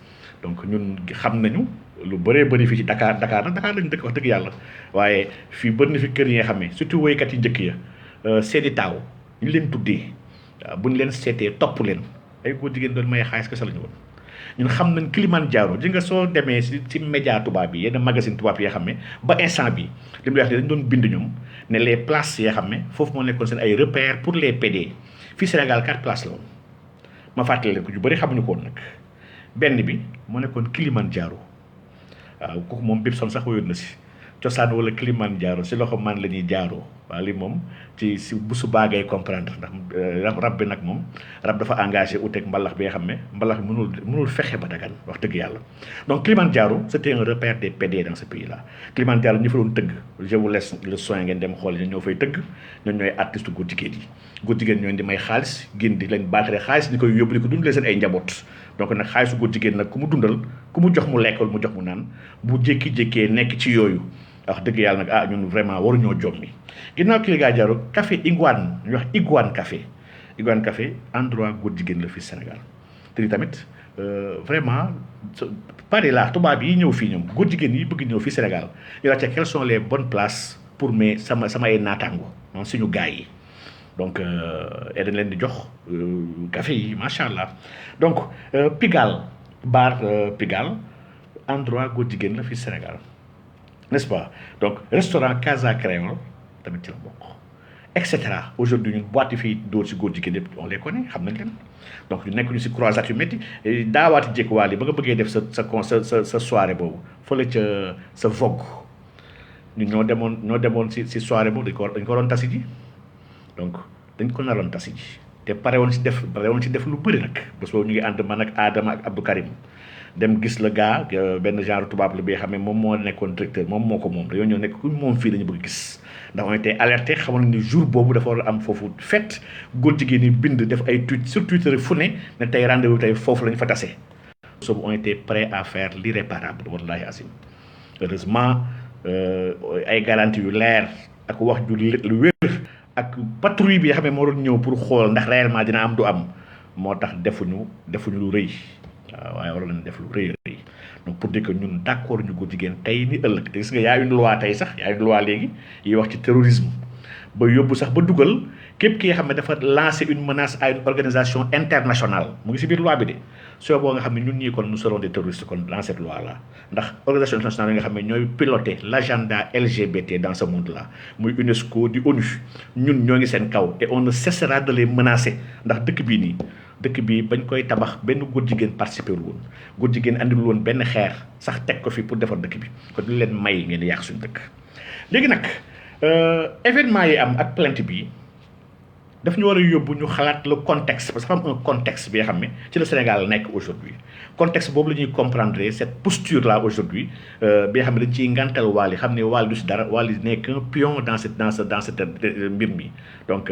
Donc ñun xam nañu lu bëree bëri fii ci Dakar lañu dëkk wax dëgg yàlla waaye fii bëri na fi kër yi nga xam ne surtout woykat yi njëkk ya seeni taaw ñu leen tuddee waaw bu ñu leen seetee topp leen ay góor jigéen doon may xaalis kese la ñu woon. ñun xam nañ Kilimanjaro ji nga soo demee ci média tubaab yi yenn magazine tubaab yi nga xam ne ba instant bi li mu wax dañ doon bind ñoom ne les places yi nga xam ne foofu moo nekkoon seen ay repères pour les PD. Fii Sénégal 4 places la woon ma fàttali leen ko ñu bëri xamuñu ko woon nag. Benn bi moo nekkoon Kilimanjaro waaw kooku moom bépp son sax woyoon na si cosaan wala Kilimanjaro si loxo man la ñuy jaaroo. waaw li moom ci si bu subaa ngay comprendre ndax rab bi nag moom rab dafa engagé uteeg mbalax bi nga xam ne mbalax bi mënul fexe ba dagan wax dëgg yàlla. Donc Kilimanjaro c'était un repère des PD dans ce pays là. Kilimanjaro ñi fa doon tëgg je vous laisse le soin ngeen dem xool ñoo fay tëgg ñoom ñooy artiste góor jigéen yi. Góor jigéen ñooy di may xaalis gën di leen baaxee xaalis di koy yóbbu di ko dundalee seen ay njaboot. Donc nag xaalisu góor jigéen nag ku mu dundal ku mu jox mu lekkal mu jox mu naan bu jékki-jékkee nekk ci yooyu wax dëgg yàlla nag ñun vraiment waruñoo jommi. Ginnaaw Kilimanjaro café Iguane ñu wax Iguane café endroit góor jigéen la fii Sénégal te tamit vraiment pare la tubaab yi ñëw fii ñoom góor jigéen yi bëgg ñëw fii Sénégal ñu laajte quelles sont les bonnes places pour sama ay naataango moom suñu gars yi. Donc dañ leen di jox café yi macha allah. Donc Pigalle bar Pigalle endroit góor jigéen la fii Sénégal n'est-ce pas. Donc restaurant Casa Créole tamit ci la bokk et cetera. Aujourd'hui ñun boîte yi fii dóor si góor jigéen yëpp on les connaît xam nañ leen. Donc ñu nekk ñu si croisade yu métti daawaati jékki Wally ba nga bëggee def sa soirée boobu fële ca sa Vogue ñun ñoo demoon si soirée boobu dañ ko doon tasi ji. Donc dañ ko naroon tasi ji te pare woon si def lu bëri nag bés boobu ñu ngi ànd man ak Adama ak Abdou Karim dem gis le gars benn genre tubaab la bi xam ne moom moo nekkoon directeur moom moo ko moom dañoo ñëw nekk ku moom fii la ñu bëgg gis. ndax on était alerté xamoon ni jour boobu dafa war a am foofu fête góor jigéen ñi bind def ay tweet sur Twitter fu ne tey rendez-vous tey foofu la ñu fa tase. soobu on était prêt à faire l'irréparable wallahi asim. Heureusement ay garantie yu leer ak wax ju lu wér. ak patrouille bi nga xam ne moo doon ñëw pour xool ndax réellement dina am du am moo tax defuñu lu rëy waaw waaye waroon nañ def lu rëy donc pour dire que ñun d'accord ñu góor jigéen tey ni ëllëg te gis nga yaa une loi tey sax yaa une loi léegi yi wax ci terrorisme ba yóbbu sax ba dugal képp ki nga xam ne dafa lancer une menace à une organisation internationale mu ngi si biir loi bi de soo boo nga xam ne ñun ñii kon nous serons des terroristes kon dans cette loi là ndax organisation internationale yi nga xam ne ñooy piloter l'agenda LGBT dans ce monde là muy UNESCO di ONU ñun ñoo ngi seen kaw et on ne cessera de les menacer ndax dëkk bii bañ koy tabax benn góor jigéen participer wul woon góor jigéen andil woon benn xeer sax teg ko fi pour defar dëkk bi kon du leen may ngeen yàq suñu dëkk. Léegi nag événement yi am ak plainte bi daf ñu war a yóbbu ñu xalaat le contexte parce que dafa am un contexte bi nga xam ne ci le Sénégal nekk aujourd'hui contexte boobu la ñuy comprendre cette posture là aujourd'hui bi nga xam ne dañ ciy ngàntal Wally xam ne Wally du si dara Wally n'est qu'un pion dans cette mbir mi donc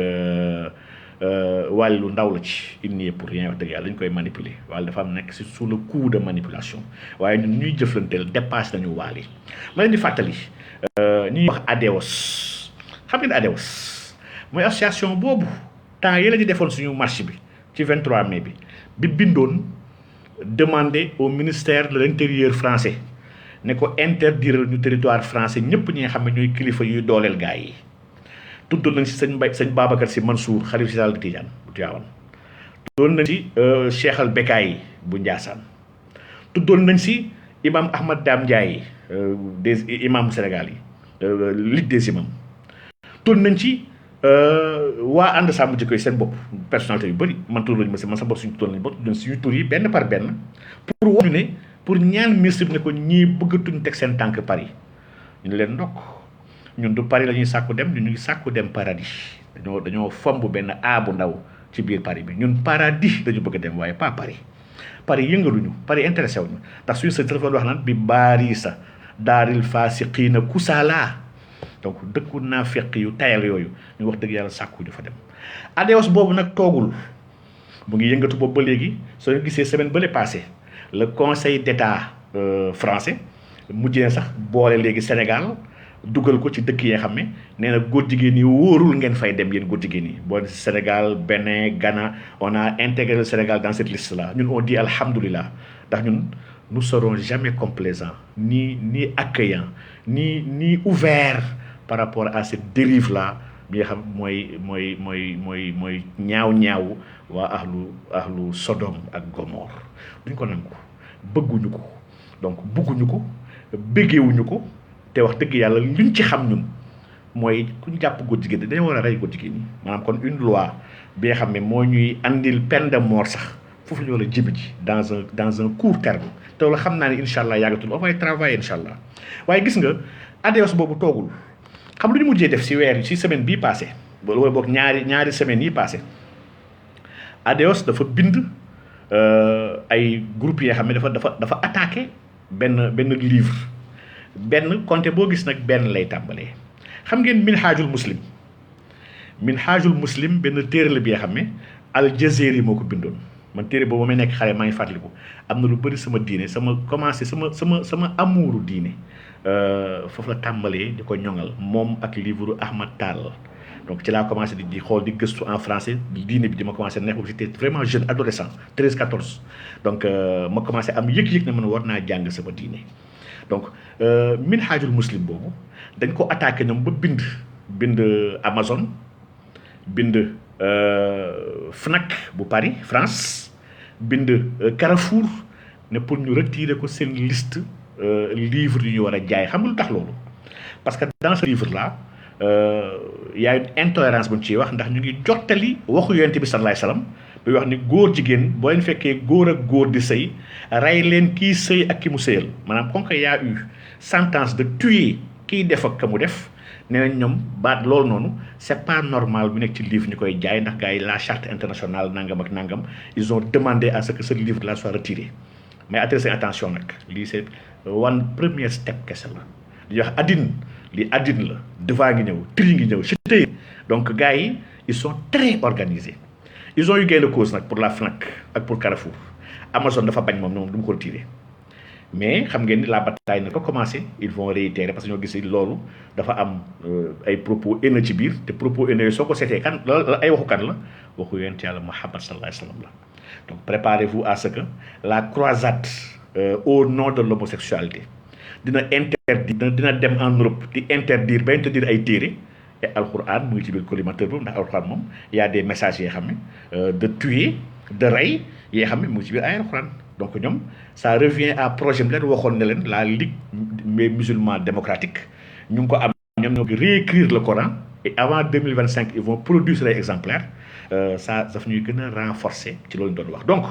Wally lu ndaw la ci il n'y est pour rien wax dëgg yàlla dañ koy manipuler Wally dafa am nekk si sous le coup de manipulation waaye ñun ñuy jëflanteel dépasse nañu Wally ma leen di fàttali ñuy wax ADEOS xam ngeen ADEOS mooy association boobu temps yi la ñu defoon suñu marche bi ci 23 mai bi bindoon demander au ministère de l'intérieur français ne ko interdire ñu territoire français ñëpp ñi nga xam ne ñooy kilifa yuy dooleel gaa yi tuddoon nañ si sëñ Babacar Sy Mansour xalif général de Tidiane bu Tivaouane tuddoon nañ si Cheikh Al Becaye bu Ndiassane tuddoon nañ si imam Ahmad Dame Ndiaye des imam Sénégal yi ligue des imams tuddoon nañ ci waa ànd sàmm jikko yi seen bopp personnalité yu bëri man tudd lañu ma si man sa bopp suñu tudd lañu bopp doon suñu tur yi benn par benn pour wax ñu ne pour ñaan ministre bi ne ko ñii bëggatuñ teg seen tànk Paris ñu ne leen ndokk ñun du Paris la ñuy sàkku dem ñu ngi sàkku dem paradis dañoo fomb benn a bu ndaw ci biir Paris bi ñun paradis dañu bëgg a dem waaye pas Paris Paris yëngaluñu Paris intéressé wuñu ndax suñu sa téléphone wax naan bi baari sa daaril faasiqiina kusaala donc dëkku naa fekk yu tayal yooyu ñu wax dëgg yàlla sàkku ñu fa dem ADEOS boobu nag toogul mu ngi yëngatu boobu ba léegi soo gisee semaine bële passé le conseil d'état français mujjee sax boole léegi Sénégal dugal ko ci dëkk yi nga xam ne nee na góor jigéen yi wóorul ngeen fay dem yéen góor jigéen yi boole Sénégal Bénin Ghana on a intégré le Sénégal dans cette liste là ñun on dit alhamdoulilah ndax ñun nous serons jamais complaisants ni accueillants ni ouverts par rapport à cette dérive là bi nga xam mooy ñaaw waa ahlu Sodome ak Gomorre duñ ko nangu bëgguñu ko donc bëgguñu ko bëggeewuñu ko te wax dëgg yàlla luñ ci xam ñun mooy ku ñu jàpp góor jigéen dañoo war a rey góor jigéen ñi maanaam kon une loi bi nga xam ne moo ñuy andil peine de mort sax foofu ñu war a jibi ji dans un court terme te loolu xam naa ne incha allah yàggatul on va travailler incha allah waaye gis nga ADEOS boobu toogul xam lu ñu mujjee def si weer si semaine bii passé wala boog ñaari semaines yi passé ADEOS dafa bind ay groupes yi nga xam ne dafa attaqué benn livre benn compte boo gis nag benn lay tàmbalee xam ngeen minhajul muslim benn téere la bi nga xam ne Al Jazari moo ko bindoon man téere boobu may nekk xale maa ngi fàttaliku am na lu bëri sama diine sama amuuru diine foofu la tàmbalee di ko ñoŋal moom ak livre Ahmad Tall donc ci laa commencé di xool di gëstu en français diine bi di ma commencé neex boobu j'étais vraiment jeune adolescent 13-14 donc ma commencé am yëg-yëg ne man war naa jàng sama diine donc minhajul muslim boobu dañ ko attaqué ñoom ba bind Amazon bind Fnac bu Paris France bind Carrefour ne pour ñu retirer ko seen liste livre yu ñu war a jaay xam nga lu tax loolu parce que dans ce livre là y a une intolérance bu ñu ciy wax ndax ñu ngi jottali waxu yonent bi sallallahu alayhi wasallam bi wax ni góor jigéen boo leen fekkee góor ak góor di sëy rey leen kii sëy ak ki mu sëyal maanaam comme que y a eu sentence de tuer kiy def ak ka mu def nee nañ ñoom baat loolu noonu c'est pas normal bu nekk ci livre ñu koy jaay ndax gars yi la charte internationale nangam ak nangam ils ont demandé à ce que ce livre là soit retiré mais attirer attention nag lii c'est one premier step kese la li wax addina la devant ngi ñëw tri ngi ñëw ci donc gars yi ils sont très organisés ils ont eu gain de cause nag pour la Fnac ak pour Carrefour Amazon dafa bañ moom du mu ko retiré mais xam ngeen ni la bataille na ko commencé ils vont réitérer parce que ñoo gis loolu dafa am ay propos haineux ci biir te propos haineux yooyu soo ko seetee kan ay waxu kan la waxu yonent yàlla Muhammad sallallahu alayhi wa sallam la donc préparez-vous à ce que la croisade au nom de l'homosexualité dina dem en Europe di interdire ay téere et alquran mu ngi ci biir collimateur boobu ndax alquran moom y a des messages yoo xam ne de tuer de rey yoo xam ne mu ngi ci biir ay alquran donc ñoom ça revient à projet bi leen waxoon ne leen la Ligue des musulmans démocratiques ñu ngi ko am ñoom ñoo ngi réécrire le Coran et avant 2025 ils vont produire ay exemplaires ça daf ñuy gën a renforcer ci loolu ñu doon wax donc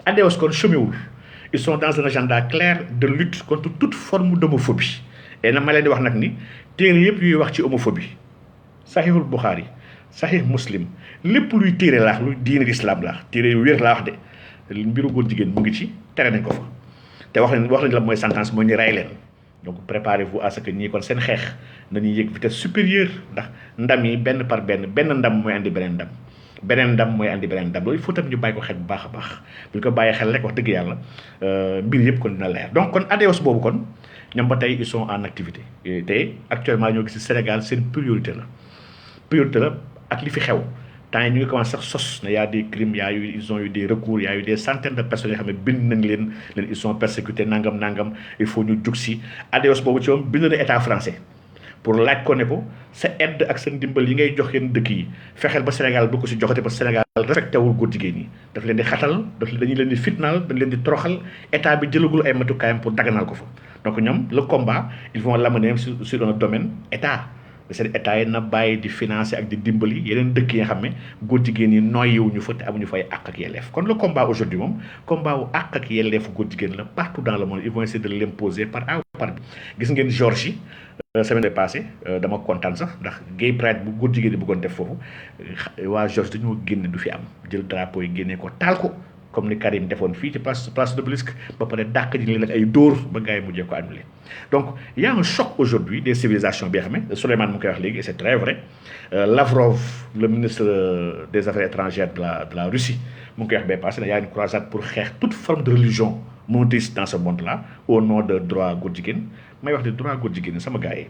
ADEOS kon chômewul ils sont dans un agenda clair de lutte contre toute forme d'homophobie et na ma leen di wax nag ni téere yëpp yuy wax ci homophobie Sahihul Bukhari Sahih Muslim lépp luy téere laax luy diine l'islam laax téere yu wér laa wax de mbiru góor jigéen mu ngi ci tere nañ ko fa te wax nañ la mooy sentence mooy ñu rey leen. Donc préparez-vous à ce que ñii kon seen xeex nañuy yëg vitesse supérieure ndax ndam yi benn par benn ndam mooy andi beneen ndam beneen ndam mooy andi beneen ndam loolu il faut tam ñu bàyyi ko xel bu baax a baax bu ñu ko bàyyi xel rek wax dëgg yàlla mbir yëpp kon dina leer donc kon ADEOS boobu kon ñoom ba tey ils sont en activité te actuellement ñoo gis Sénégal seen priorité la ak li fi xew temps yi ñu ngi commencé sax sos ne y a des crimes ils ont eu des recours y a eu des centaines de personnes yoo xam ne bind nañ leen ils sont persécutés nangam il faut ñu jug si ADEOS boobu ci moom bind na état français pour laaj ko ne ko sa aide ak sa ndimbal yi ngay jox yenn dëkk yi fexeel ba Sénégal bu ko si joxate ba Sénégal respecté wul góor jigéen ñi daf leen di xatal dañu leen di fitnaal dañ leen di toroxal état bi jëlagul ay matukaayam pour daganal ko fa donc ñoom le combat ils vont l'amener sur un domaine état seen état yi na bàyyi di financer ak di dimbali yeneen dëkk yi nga xam ne góor jigéen yi noyyiwuñu fa te amuñu fay àq ak yelleef kon le combat aujourd'hui moom combat wu àq ak yelleefu góor jigéen la partout dans le monde ils vont essayer de l'imposer par A ou par B gis ngeen Géorgie semaine passée dama kontaan sax ndax gay pride bu góor jigéen yi bëggoon def foofu waa Géorgie dañoo génne du fi am jël drapeau yi génnee ko taal ko comme ni Karim defoon fii ci place de l'Obélisque ba pare dàq ji leen ak ay dóor ba gars yi mujjee ko annulé donc il y a un choc aujourd'hui des civilisations bi nga xam ne Souleymane mu koy wax léegi et c'est très vrai Lavrov le ministre des affaires étrangères de la Russie mu ngi koy wax ba passé ne y a une croisade pour xeex toute forme de religion monothéiste dans ce monde là au nom de droit góor jigéen may wax de droit góor jigéen sama gars yi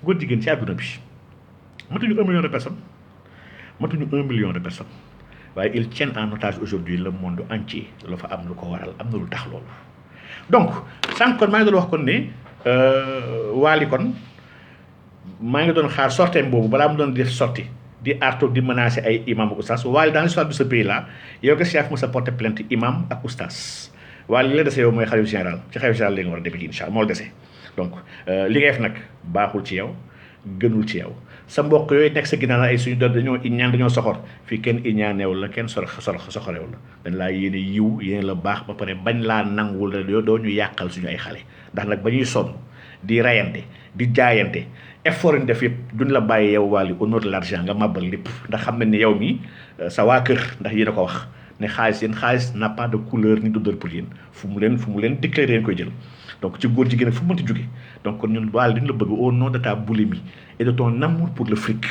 góor jigéen ci àdduna bi matuñu 1 million de personnes waaye ils tiennent en otage aujourd'hui le monde entier la fa am lu ko waral am na lu tax loolu donc sànq kon maa ngi doon wax kon ne Wally kon maa ngi doon xaar sorteem boobu balaa mu doon def sorti di arto di menacer ay imam ak oustaz Wally dans l'histoire de ce pays là yow que chef mos a porter plainte imam ak oustaz Wally li la dese yow mooy xalifa général ci xalifa général li nga war a demee incha allah moo la dese donc li ngay def nag baaxul ci yow gënul ci yow sa mbokk yooyu nekk sa ginnaaw ay suñu doon dañoo soxor fii kenn iñaaneew la kenn soxoreew la dañ laa yéene yiw yéene la baax ba pare bañ laa nangul la yow doo ñu yàqal suñu ay xale ndax nag ba ñuy sonn di rayante di jaayante effort yi def yëpp duñ la bàyyi yow Wally au nom de l'argent nga màbbal lépp ndax xam nañ ne yow mi sa waa kër ndax yéen a ko wax ne xaalis n'a pas de couleur ni d'odeur pour yéen fu mu leen déclaré koy jël donc ci góor jigéen fu mu mënti jóge donc kon ñun Wally dañu la bëgg au nom de ta boulimie et de ton amour pour le fric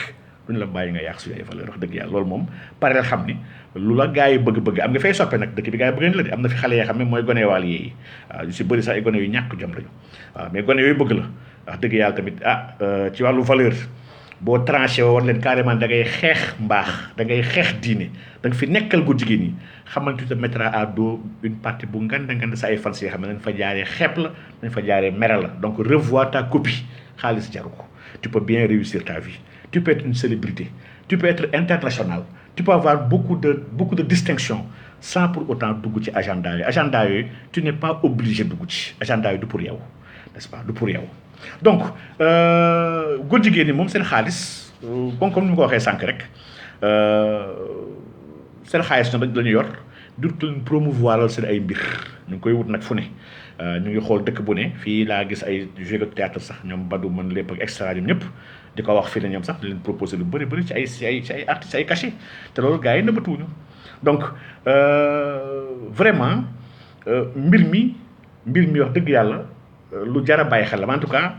duñu la bàyyi nga yàq suñu ay valeur wax dëgg yàlla loolu moom pareel xam ni lu la gars yi bëgg am nga fay soppe nag dëkk bi gars yi bëgg la de am na fi xale yoo xam ne mooy gone Wally yi waaw yu si bëri sax ay gone yu ñàkk jom lañu waaw mais gone yooyu bëgg la wax dëgg yàlla tamit ci wàllu valeur boo tranché war leen carrément da ngay xeex mbaax da ngay xeex diine da nga fi nekkal góor jigéen ñi xamal tu te mettra à dos une partie bu ngand sa ay fans yoo xam ne dañ fa jaaree xeeb la dañ fa jaaree mere la donc revois ta copie xaalis jaru ko tu peux bien réussir ta vie tu peux être une célébrité tu peux être international tu peux avoir beaucoup de distinctions sans pour autant dugg ci agenda yooyu tu n'es pas obligé dugg ci agenda yooyu du pour yow n'est-ce pas du pour yow donc góor jigéen ñi moom seen xaalis comme ni ma ko waxee sànq rek seen xaalis ñoom la ñu yor du leen promouvoir seen ay mbir ñu ngi koy wut nag fu ne ñu ngi xool dëkk bu ne fii laa gis ay jeux de théâtre sax ñoom Badou mën lépp ak extra ñoom ñëpp di ko wax fii ne ñoom sax di leen proposer lu bëri ci ay artistes ay cachet te loolu gars yi nëbbatuwuñu donc vraiment mbir mi wax dëgg yàlla lu jar a bàyyi xel la en tout cas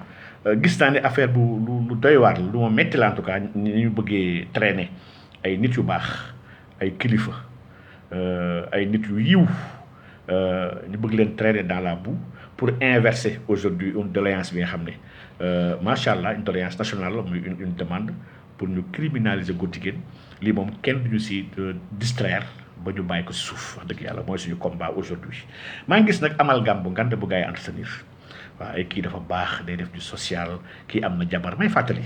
gis naa ne affaire bu lu doy waar lu ma metti la en tout cas ni ñu bëggee traîner ay nit yu baax ay kilifa ay nit yu yiw ñu bëgg leen traîner dans la boue pour inverser aujourd'hui une doléance bi nga xam ne macha allah une doléance nationale la muy une demande pour ñu criminaliser góor jigéen lii moom kenn duñu si distraire ba ñu bàyyi ko si suuf wax dëgg yàlla mooy suñu combat aujourd'hui maa ngi gis nag amalgame bu ngande bu gars yi entretenir waaw ay kii dafa baax day def du social kii am na jabar may fàttali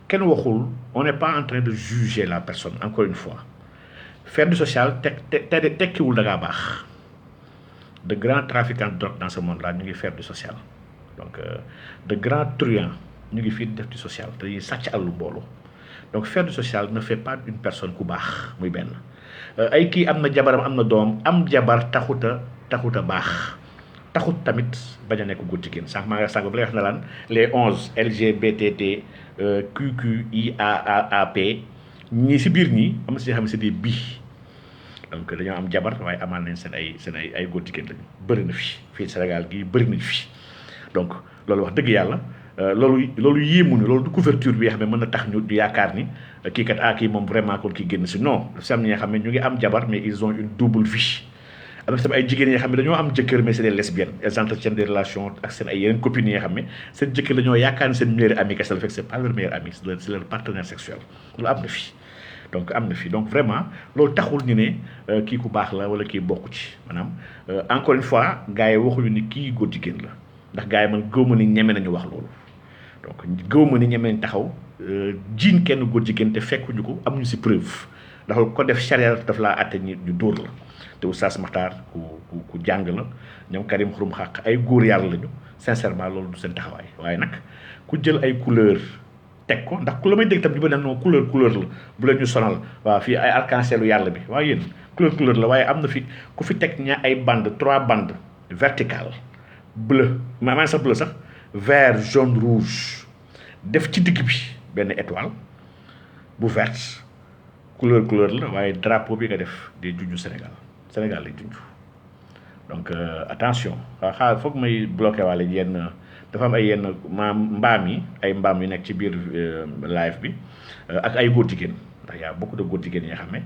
kenn waxul on n'est pas en train de juger la personne encore une fois faire du social tekkiwul da ngaa baax de grands trafiquants de drogue dans ce monde là ñu ngi faire du social donc de grands truands ñu ngi fii def du social te dañuy sàcc àllu mbooloo donc faire du social ne fait pas une personne ku baax muy benn ay kii am na jabaram am na doom am jabar taxuta baax taxut tamit bañ a nekk góor jigéen sànq maa ngi sànq ba lay wax na laan les 11 LGBTT QQIAAP ñii si biir ñii am na si ñoo xam ne c'est des bi donc dañoo am jabar waaye amal nañ seen ay góor jigéen lañu bëri na fii Sénégal gii bëri nañ fi donc loolu wax dëgg yàlla loolu yéemuñu loolu du couverture bi nga xam ne mën na tax ñu yaakaar ni kii kat kii moom vraiment kon kii génn si non dafa si am ñi nga xam ne ñu ngi am jabar mais ils ont une double vie am na tamit ay jigéen yi nga xam ne dañoo am jëkkër mais c'est des lesbiennes elles entretiennent des relations ak seen ay yeneen copines yi nga xam ne seen jëkkër dañoo yaakaar ni seen meilleur ami kese la fekk c'est pas leur meilleur ami c'est leur partenaire sexuel loolu am na fi donc am na fi donc vraiment loolu taxul ñu ne kii ku baax la wala kii bokku ci maanaam encore une fois gars yi waxuñu ni kii góor jigéen la ndax gars yi man gëwma ni ñeme nañu wax loolu donc gëwma ni ñeme nañ taxaw jiin kenn góor jigéen te fekkuñu ko amuñu si preuve ndax ko def charia daf laa àtte ñu dóor la te Oustaz Makhtar ku jàng la ñoom Karim Xurum Xaq ay góor yàlla lañu sincèrement loolu du seen taxawaay waaye nag ku jël ay couleur teg ko ndax ku la may dégg tam di ba ne non couleur la bu leen ñu sonal waaw fii ay arc-en-ciel yàlla bi waaye yéen couleur la waaye am na fi ku fi teg ay bande 3 bandes verticales bleu maanaam sax bleu sax vert jaune rouge def ci digg bi benn étoile bu verte couleur la waaye drapeau bi nga def di junju Sénégal lay junj donc attention xaar foog may bloqué waale yenn dafa am ay yenn mbaam yu nekk ci biir live bi ak ay góor jigéen ndax y a beaucoup de góor jigéen yi nga xam ne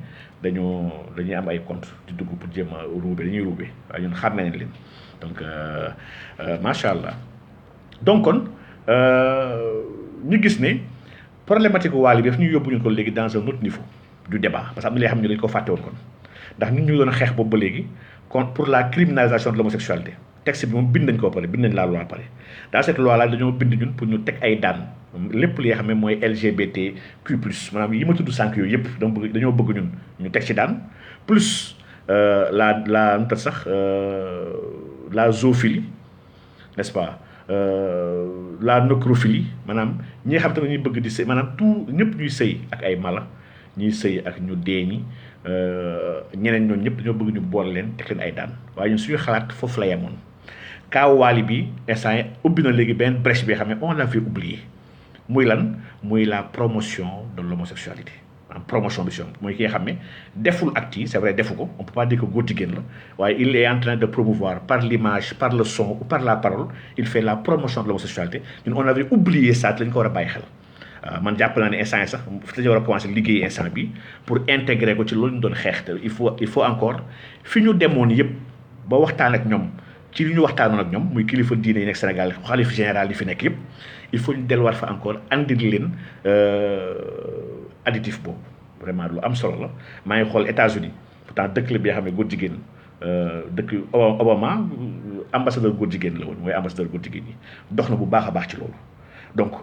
dañuy am ay compte di dugg pour jéem a dañuy ruube waaye ñun xam nañ leen donc macha allah donc kon ñu gis ne problématique Wally bi daf ñu yóbbu ñu ko léegi dans un autre niveau du débat parce que am na li xam ne dañu ko fàtte woon kon ndax nit ñu doon xeex boobu ba léegi contre pour la criminalisation de l'homosexualité texte bi moom bind nañ ko pare bind nañ la loi pare dans cette loi là dañoo bind ñun pour ñu teg ay daan lépp li nga xam ne mooy LGBTQ maanaam yi ma tudd sànq yooyu yëpp dañoo bëgg ñun ñu teg ci daan plus la nu tax sax la zoophilie n'est-ce pas la nécrophilie maanaam ñi nga xam te ne ñuy bëgg di sëy maanaam tout ñëpp ñuy sëy ak ay mala ñuy sëy ak ñu dee ñi ñeneen ñooñu ñëpp dañoo bëgg ñu boole leen teg leen ay daan waaye ñun suñu xalaat foofu la yemoon kaaw Wally bi instant yi ubbi na léegi benn brèche bi xam ne on l'avait oublié muy lan muy la promotion de l'homosexualité en promotion bi mooy ki nga xam ne deful acte yi c'est vrai defu ko on peut pas dire que góor jigéen la waaye il est en train de promouvoir par l'image par le son ou par la parole il fait la promotion de l'homosexualité ñun on avait oublié ça te lañ ko war a bàyyi xel man jàpp naa ne instant yi sax dañu war a commencer liggéey instant bi pour intégrer ko ci loolu ñu doon xeex te il faut encore fi ñu demoon yëpp ba waxtaan ak ñoom ci li ñu waxtaanoon ak ñoom muy kilifa diine yi nekk Sénégal xalif général yi fi nekk yëpp il faut ñu delluwaat fa encore andil leen additif boobu vraiment lu am solo la maa ngi xool États-Unis pourtant dëkk la bi nga xam ne góor jigéen dëkk Obama ambassadeur góor jigéen la woon mooy ambassadeur góor jigéen yi dox na bu baax a baax ci loolu donc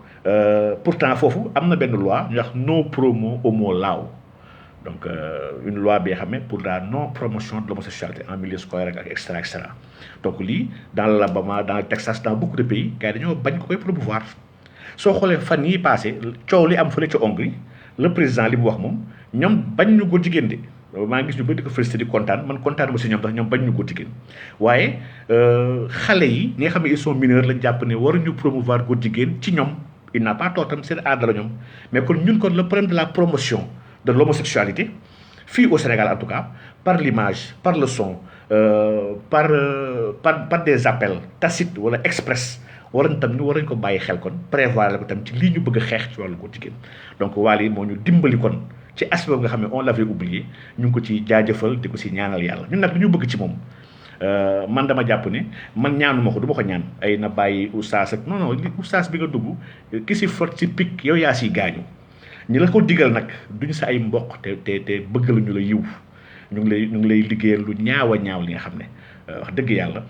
pourtant foofu am na benn loi ñu wax no promo homo law donc une loi bi nga xam ne pour la non promotion de l'homosexualité en milieu scolaire ak extra donc lii dans l'Alabama dans le Texas dans beaucoup de pays gars yi dañoo bañ ko koy promouvoir soo xoolee fan yii passé coow li am fële ca Hongrie le président li mu wax moom ñoom bañ ñu góor jigéen de maa ngi gis ñu bëri di ko félicité di kontaan man kontaan ma si ñoom ndax ñoom bañ ñu góor jigéen waaye xale yi ñi nga xam ne ils sont mineurs lañ jàpp ne waruñu promouvoir góor jigéen ci ñoom il n'a pas tort tam seen aada la ñoom mais kon ñun kon le problème de la promotion de l'homosexualité fii au Sénégal en tout cas par l'image par le son par des appels tacites wala express waroon tam ñu war nañ ko bàyyi xel kon prévoir la ko tam ci lii ñu bëgg a xeex ci wàllu góor jigéen donc Wally moo ñu dimbali kon ci aspect boobu nga xam ne on l'avait oublié ñu ngi ko ci jaajëfal di ko si ñaanal yàlla ñun nag lu ñu bëgg ci moom man dama jàpp ne man ñaanuma ko du ma ko ñaan ay na bàyyi oustaz ak non non oustaz bi nga dugg ki si fot si pic yow yaa siy gaañu ñi la ko digal nag duñu sa ay mboq te bëgg la ñu la yiw ñu ngi lay liggéeyal lu ñaaw a ñaaw li nga xam ne wax dëgg yàlla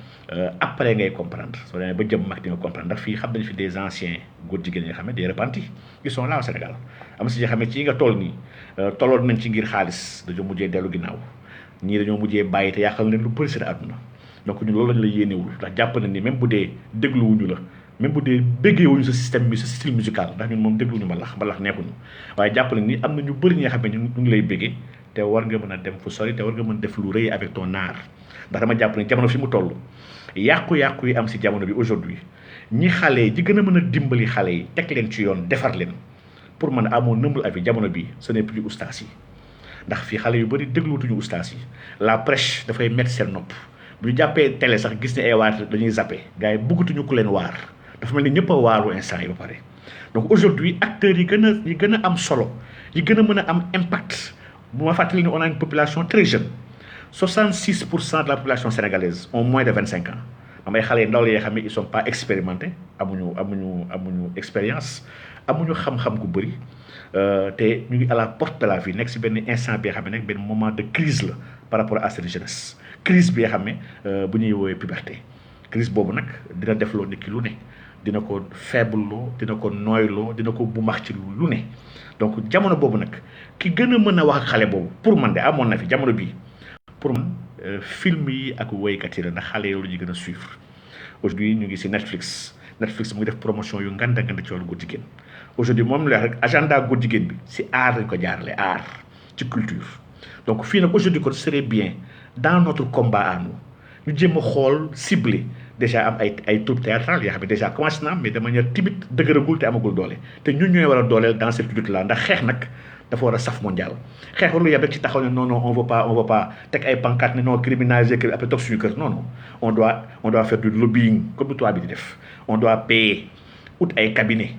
après ngay comprendre soo demee ba jëm mag di nga comprendre ndax fii xam nañ fi des anciens góor jigéen yi nga xam ne des repentis ils sont là au Sénégal am si ñoo xam ne ci nga toll nii tolloon nañ ci ngir xaalis dañoo mujjee dellu ginnaaw ñii dañoo mujjee bàyyi te yàqal leen lu bëri seen àdduna donc ñun loolu lañ la yéenewul ndax jàpp nañ ni même bu dee dégluwuñu la même bu dee béggewuñu sa système bi sa style musical ndax ñun moom dégluwuñu mbalax neexuñu waaye jàpp nañ ni am na ñu bëri ñi nga xam ne ñu ngi lay béggee te war nga mën a dem fu sori te war nga mën def lu rëy avec ton art ndax dama jàpp ne jamono fi mu toll yàqu-yàqu yi am si jamono bi aujourd'hui ñi xale yi di gën a mën a dimbali xale yi teg leen ci yoon defar leen pour man à mon humble avis jamono bi ce n'est plus oustaz yi ndax fii xale yu bëri dégluwutuñu oustaz yi la prêche dafay mettre seen nopp bu ñu jàppee télé sax gis ne ay waar dañuy zappé gars yi bëggatuñu ku leen waar dafa mel ni ñëpp a waaru instant yi ba pare donc aujourd'hui acteurs yi gën a am solo yi gën a mën a am impact bu ma fàttali ni on a une population très jeune 66% de la population sénégalaise ont moins de 25 ans am ay xale yu ndaw la yoo xam ne ils sont pas expérimentés amuñu expérience amuñu xam-xam gu bëri te ñu ngi à la porte de la vie nekk si benn instant bi nga xam ne nag benn moment de crise la par rapport à cette jeunesse crise bi nga xam ne bu ñuy woowee puberté crise boobu nag dina def loo nit ki lu ne dina ko faible loo dina ko nooyloo dina ko bu max ci lu ne donc jamono boobu nag ki gën a mën a wax ak xale boobu pour man de amoon na fi jamono bii pour man film yi ak woykat yi la ndax xale yow la ñu gën a suivre aujourd'hui ñu ngi si Netflix mu ngi def promotion yu nganda ci wàllu góor jigéen aujourd'hui moom la rek agenda góor jigéen bi si art lañ ko jaarale art ci culture donc fii nag aujourd'hui kon serait bien dans notre combat à nous ñu jéem a xool ciblé déjà am ay troupe théâtrale yoo xam ne déjà commencé na am mais de manière timide dëgëragul te amagul doole te ñun ñooy war a dooleel dans cette lutte là ndax xeex nag dafa war a saf mondial xeex warul yem rek ci taxaw ne non on veut pas teg ay pancarte ne non criminaliser que après toog suñu kër non on doit faire du lobbying comme lu tubaab bi di def on doit payer ut ay cabinet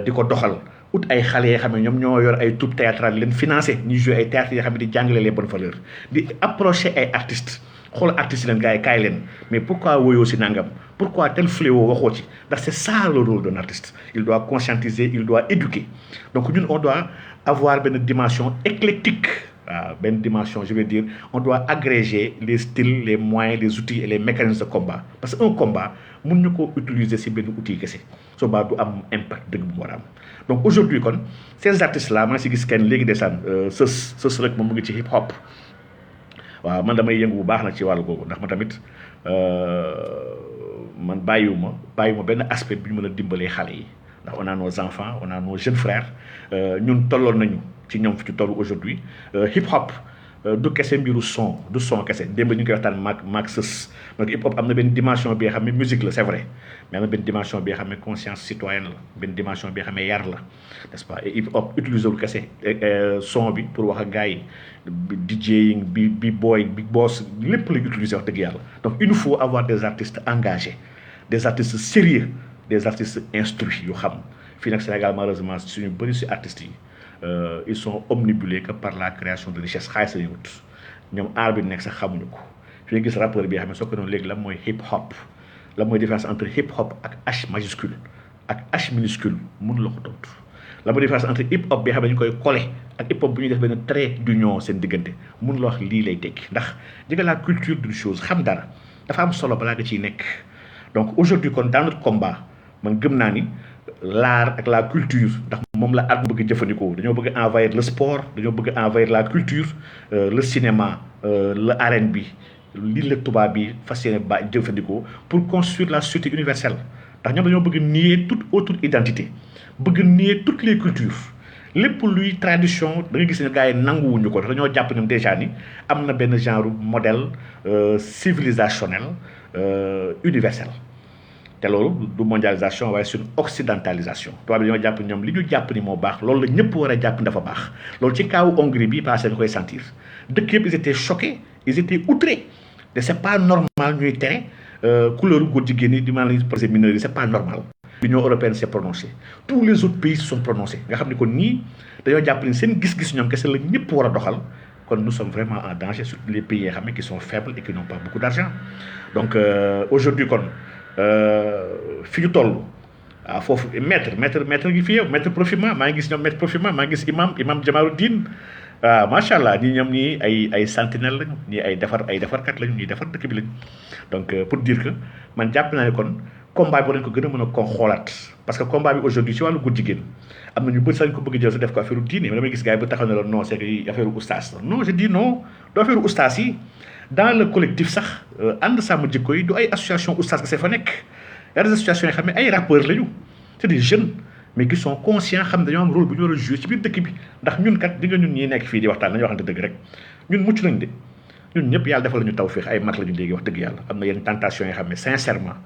di ko doxal ut ay xale yoo xam ne ñoom ñoo yor ay troupe théâtrale leen financé ñuy jouer ay théâtre yoo xam ne di jàngale les bonnes valeurs di approcher ay artistes xool artistes yi leen gars yi kaay leen mais pourquoi woyoo si nangam pourquoi tel fléau waxoo ci ndax c'est ça le rôle d'un artiste il doit conscientiser il doit éduquer donc ñun on doit avoir benn dimension éclectique benn dimension je veux dire on doit agréger les styles les moyens les outils et les mécanismes de combat parce que un combat mun ñu ko utiliser si benn outil kese soo baa du am impact dëgg bu mu war a am donc aujourd'hui kon ces artistes là maa ngi si gis kenn léegi desaan sës rek moom mu ngi ci hip hop waaw man damay yëngu bu baax nag ci wàllu googu ndax ma tamit man bàyyiwuma benn aspect bi ñu mën a dimbalee xale yi ndax on a nos enfants on a nos jeunes frères ñun tolloon nañu ci ñoom fi ci toll aujourd'hui hip hop du kese mbiru son du son kese démb ñu ngi koy waxtaan maag sës donc hip hop am na benn dimension bi nga xam ne musique la c'est vrai mais am na benn dimension bi nga xam ne conscience citoyenne la benn dimension bi nga xam ne yar la n'est-ce pas et hip hop utiliser wul kese son bi pour wax ak gars yi DJing bi boy bi boss lépp la utiliser wax dëgg yàlla donc il nous faut avoir des artistes engagés des artistes sérieux des artistes instruits yu xam fii nag Sénégal malheureusement suñu bëri si artistes yi ils sont omnibulés que par la création de richesse xaalis la ñuy wut ñoom aar bi nekk sax xamuñu ko fi nga gis rappeur bi nga xam ne soo ko doon léegi la mooy hip hop la mooy différence entre hip hop ak H majuscule ak H minuscule mun la ko tontu la mooy différence entre hip hop bi nga xam ne dañu koy collé ak hip hop bu ñuy def benn trait d'union seen diggante mun la wax lii lay tekki ndax jëga la culture d'une chose xam dara dafa am solo balaa nga ciy nekk donc aujourd'hui kon dans notre combat man gëm naa ni l'art ak la culture ndax moom la at bëgg jëfandikoo dañoo bëgg envahir le sport dañoo bëgg envahir la culture le cinéma le R&B lii la tubaab bi fas yéene ba jëfandikoo pour construire la société universelle ndax ñoom dañoo bëgg nier toute autre identité bëgg nier toutes les cultures lépp luy tradition da nga gis ne gars yi nanguwuñu ko dañoo jàpp ñoom déjà ni am na benn genre modèle civilisationnel universel te loolu du mondialisation waaye c'est une occidentalisation tubaab bi dañoo jàpp ñoom li ñu jàpp ni moo baax loolu la ñëpp war a jàpp dafa baax loolu ci kaawu Hongrie bi passé nga koy sentir dëkk yëpp ils étaient choqués ils étaient outrés te c'est pas normal ñuy tere couleur góor jigéen yi di maanaam projet mineurs yi c'est pas normal. L'Union européenne s'est prononcée tous les autres pays se sont prononcés nga xam ni kon ñii dañoo jàpp ni seen gis-gis ñoom kese la ñëpp war a doxal kon nous sommes vraiment en danger sur les pays yoo xam ne qui sont faibles et qui n'ont pas beaucoup d'argent donc aujourd'hui kon fi ñu toll waaw foofu maître gi fi yow maître Profima maa ngi gis ñoom maître Profima maa ngi gis imam Jamaluddin waaw macha allah ñii ñoom ñii ay sentinelle lañu ñii ay defarkat lañu ñuy defar dëkk bi lañu donc pour dire que man jàpp naa ne kon combat bi war nañu ko gën a mën a ko xoolaat parce que combat bi aujourd'hui ci wàllu góor jigéen am na ñu bëri sax ñu ko bëgg jël sa def ko affaire diine mais damay gis gars yi ba taxaw ne la non c'est que affaire oustaz non je dis non du affaire oustaz yi dans le collectif sax ànd sàmm jikko yi du ay association oustaz que c'est fa nekk y a des associations yoo xam ne ay rappeurs lañu c'est des jeunes mais qui sont conscients xam ne dañoo am rôle bu ñu war a jouer ci biir dëkk bi ndax ñun kat di nga ñun ñii nekk fii di waxtaan nañu waxante dëgg rek ñun mucc nañ de ñun ñëpp yàlla defal la ñu tawfeex ay mag la ñu léegi wax dëgg yàlla am na yenn tentation yoo xam ne sincèrement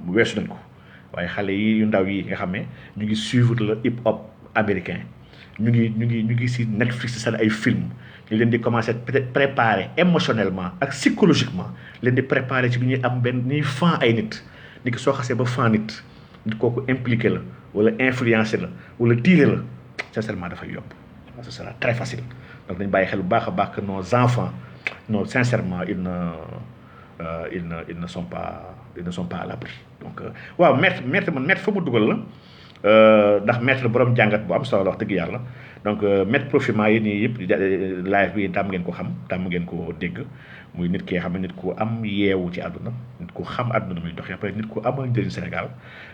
weesu nañ ko waaye xale yi yu ndaw yi nga xam ne ñu ngi suivre le hip hop américain ñu ngi si Netflix seen ay film ñu leen di commencer préparer émotionnellement ak psychologiquement leen di préparer ci bi ñuy am benn ñuy fan ay nit ni ki soo xasee ba fan nit kooku impliqué la wala influencé la wala tiré la sincèrement dafay yomb ce sera très facile donc dañ bàyyi xel bu baax a baax que nos enfants non sincèrement ils ne sont pas à l'abri donc waaw maître fa mu dugal la ndax maître borom jàngat bu am solo la wax dëgg yàlla donc maître Profima yi nii yëpp live bi daam ngeen ko xam daam ngeen ko dégg muy nit ki xam ne nit ku am yeewu ci àdduna nit ku xam àdduna muy dox après nit ku amal njëriñ Sénégal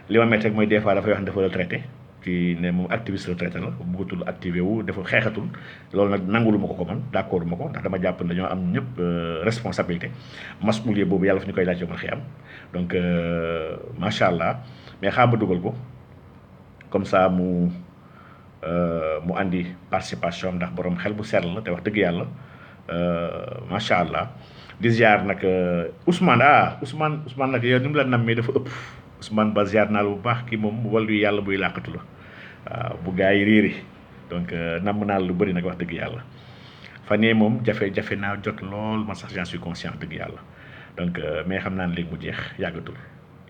li ma métti rek mooy des fois dafay wax ne dafa retraité ci ne moom activiste retraité la bëggatul activé wu dafa xeexatul loolu nag nangulu ma ko man d'accord ma ko ndax dama jàpp ne dañoo am ñëpp responsabilité masuuliye boobu yàlla fi ñu koy laaj yomal xiyam donc macha allah mais xam ba dugal ko comme ça mu andi participation ndax borom xel bu sell la te wax dëgg yàlla macha allah di ziar nag Ousmane nag yow ni mu la nammee dafa ëpp Ousmane ba ziar naa la bu baax kii moom wàllu yàlla buy làqatu la waaw bu gaa yi réeri donc namm naa la lu bëri nag wax dëgg yàlla fan yii moom jafe naa jot lool man sax j'en suis conscient dëgg yàlla donc mais xam naa ne léegi mu jeex yàggatul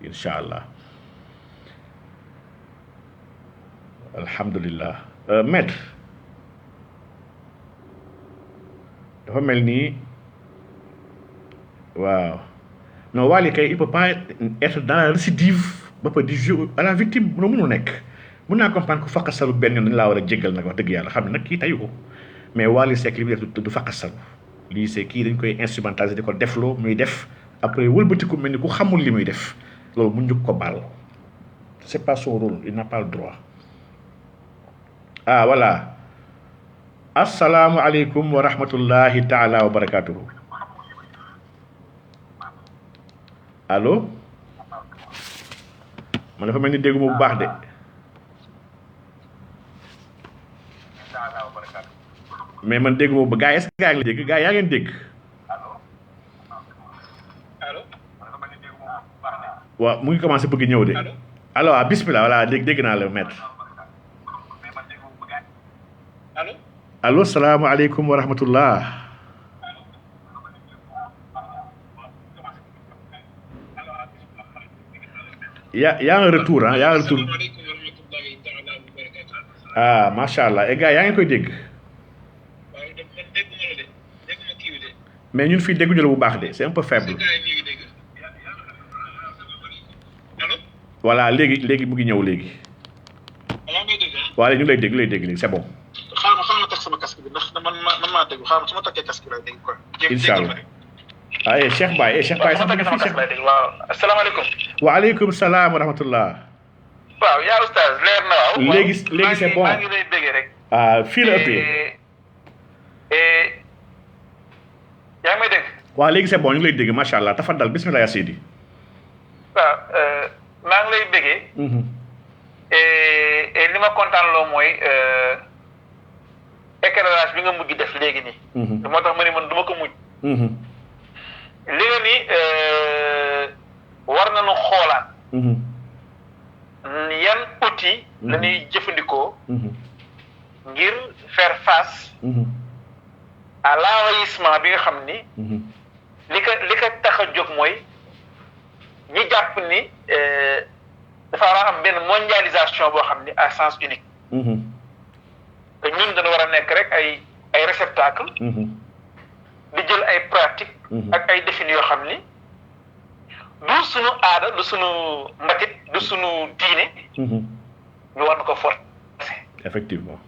incha allah alhamdulillah maître dafa mel nii waaw non Wally kay il peut pas être dans la récidive ba pare di jouer à la victime mënul nekk mën naa comprendre que faqasalu benn yoon dañu laa war a jéggal nag wax dëgg yàlla xam ne nag kii tayu ko mais Wally Seck li muy def du faqasalu lii c'est kii dañ koy instrumentaliser di ko defloo muy def après wëlbatiku mel ni ku xamul li muy def loolu mu ñu ko baal c'est pas son rôle il n'a pas le droit. Ah voilà assalaamu aleykum wa rahmatullahi taala wa barakatuhu allo man dafa mel ni dégguma bu baax de mais man dégguma bu gars yi est-ce que gaa ngi la dégg gars yaa ngeen dégg waaw mu ngi commencé bëgg ñëw de allo ah bismillah voilà dégg naa la maître allo salaamaaleykum wa rahmatullah y a un retour ah y a un retour ah macha allah et gars yaa ngi koy dégg mais ñun fii dégguñu la bu baax de c'est un peu faible voilà léegi mu ngi ñëw léegi waaye ñu ngi lay dégg léegi c'est bon. xaaral ma teg sama casque bi ndax man maa dégg xaaral su ma takkee casque bi lay dégg quoi. incha allah ah Cheikh Baye sax nga fi Cheikh. waaw asalaamaaleykum. waaleykum salaam wa rahmatullah. waaw yaa oustaz leer na waaw. léegi c'est bon maa ngi lay déggee rek. ah fii la ëppee. yaa ngi may dégg. waaw léegi c'est bon ñu ngi lay dégg macha allah tafaddal bismillah ya Seydi. waaw maa ngi lay déggee. et li ma kontaan loo mooy éclairage bi nga mujj def léegi nii. moo tax ma ne man du ma ko mujj. li nga ni war nañu xoolaat. yan outils la ñuy jëfandikoo. ngir faire face. à l'envahissement bi nga xam ni. li ko tax a jóg mooy ñi jàpp ni. dafa war a am benn mondialisation boo xam ni à sens unique. te ñun dañu war a nekk rek ay réceptacle. di jël ay pratique ak ay défini yoo xam ni du suñu aada du suñu mbatit du suñu diine. ñu war na ko forcer. effectivement.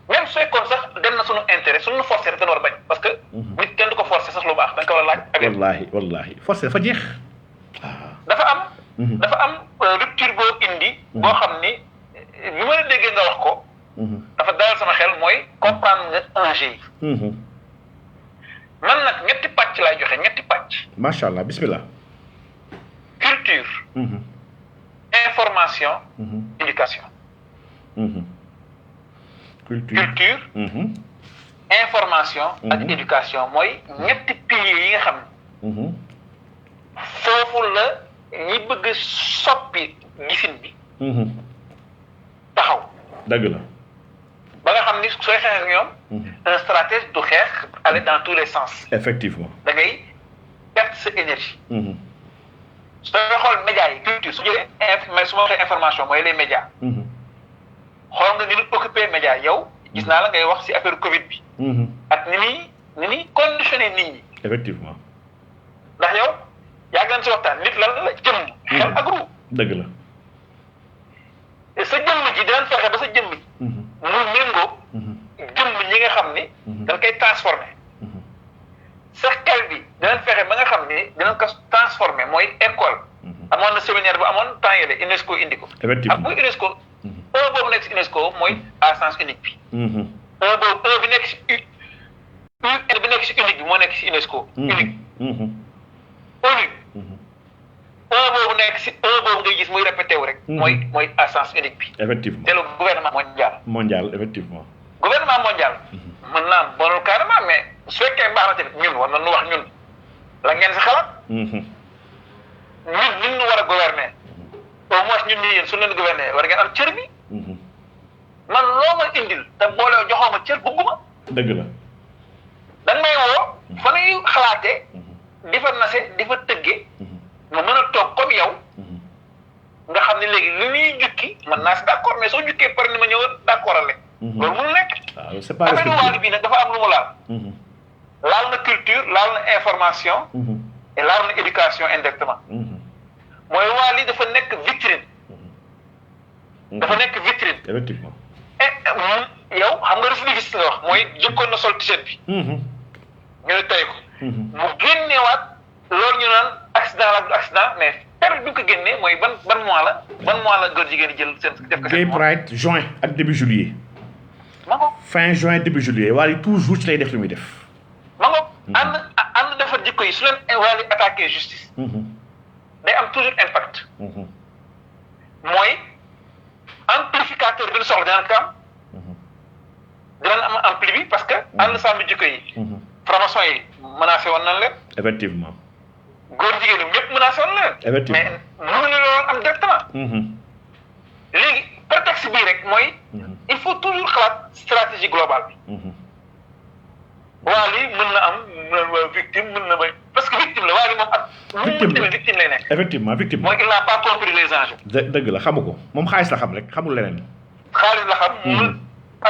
même su fekkoon sax dem na suñu intérêt suñu forcer rek dañu war a bañ parce que. nit kenn du ko forcer sax lu baax da nga ko war a laaj. wallaahi forcer dafa jeex. dafa am rupture boo indi. boo xam ni bi ma la déggee nga wax ko. dafa dalal sama xel mooy comprendre nga enjeu yi. man nag ñetti pàcc laay joxe ñetti pàcc. macha allah bismillah. culture. information. éducation. culture. information. ak éducation mooy ñetti piliers yi nga xam ne. foofu la ñi bëgg soppi gisin bi taxaw dëgg la ba nga xam ni sooy xeex ak ñoom un stratège du xeex aller dans tous les sens effectivement da ngay perte sa énergie sooy xool médias yi culture su jëlee mais su ma waxee information mooy les médias xool nga ni ñu occupé médias yow gis naa la ngay wax ci affaire Covid bi ak ni muy conditionné nit ñi effectivement ndax yow yàgg nañ ci waxtaan nit lan la jëmm xel ak ruu dëgg la sa jëmm ji dinañ fexe ba sa jëmm ji muy méngoo jëmm ñi nga xam ni dañ koy transformé sa xel bi dinañ fexe ba nga xam ni dinañ ko transformé mooy école amoon na séminaire bu amoon temps yële UNESCO indi ko ak bu UNESCO un boobu nekk si UNESCO mooy à sens unique bi un boobu un bi nekk si UN bi nekk si unique bi moo nekk si UNESCO unique unique un boobu nekk si un boobu ngay gis muy répété wu rek mooy à sens unique bi effectivement c'est le gouvernement mondial effectivement gouvernement mondial mën naa am bonul carrément mais su fekkee baax na tamit ñun war na nu wax ñun la ngeen si xalaat ñun ñu war a gouverner au moins ñun nii yéen su leen gouverner war ngeen am cër bi man loo ma indil te boole joxoo ma cër bëgguma dëgg la dañ may woo fa nuy xalaatee di fa nase di fa tëggee ma mën a toog comme yow nga xam ne léegi li ñuy jukki man naa si d'accord mais soo jukkee pare ni ma ñëw d'accord ale loolu mënu nekk waaw c'est pas affaire waali bii nag dafa am lu mu laal laal na culture laal na information et laal na éducation indirectement mooy waali dafa nekk vitrine dafa nekk vitrine effectivement yow xam nga réfléchiste nga wax mooy jëkkoon na sol t-shirt bi ñu ne tey ko mu génneewaat loolu ñu naan accident la du accident mais période bi ñu ko génnee mooy ban mois la góor jigéen di jël seen def ko Gay Pride juin ak début juillet ma ngo fin juin début juillet Wally toujours ci lay def li muy def ma ngo ànd defar jikko yi su leen Wally attaqué justice day am toujours impact mooy amplificateur bi ñu soxla dinañ ko am dinañ am ampli bi parce que ànd sàmm jikko yi formation yi menacé woon nañ leen effectivement góor jigéen ñi ñëpp menacé woon leen effectivement mais mënuñu loolu am directement léegi prétexte bii rek mooy il faut toujours xalaat stratégie globale bi Wally mën na am victime mën na bay parce que victime la Wally moom ak victime lay nekk effectivement victime mooy il n'a pas compris les enjeux dëgg la xamu ko moom xaalis la xam rek xamul leneen xaalis la xam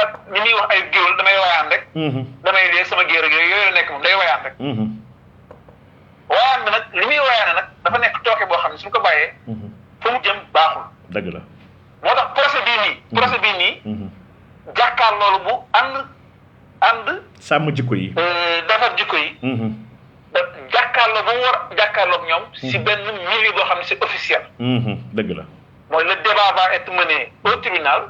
ak ñi muy wax ay géwél damay wayaan rek damay dee sama géer ak yooyu la nekk moom day wayaan rek wayaan bi nag li muy wayaane nag dafa nekk tooke boo xam ne suñu ko bàyyee fa mu jëm baaxul dëgg la moo tax procès bii nii jàkkaar loolu bu ànd sàmm jikko yi defar jikko yi jàkkaarloo ba mu war a jàkkaarloog ñoom si benn milieu boo xam ne c'est officiel dëgg la mooy le débat va être mené au tribunal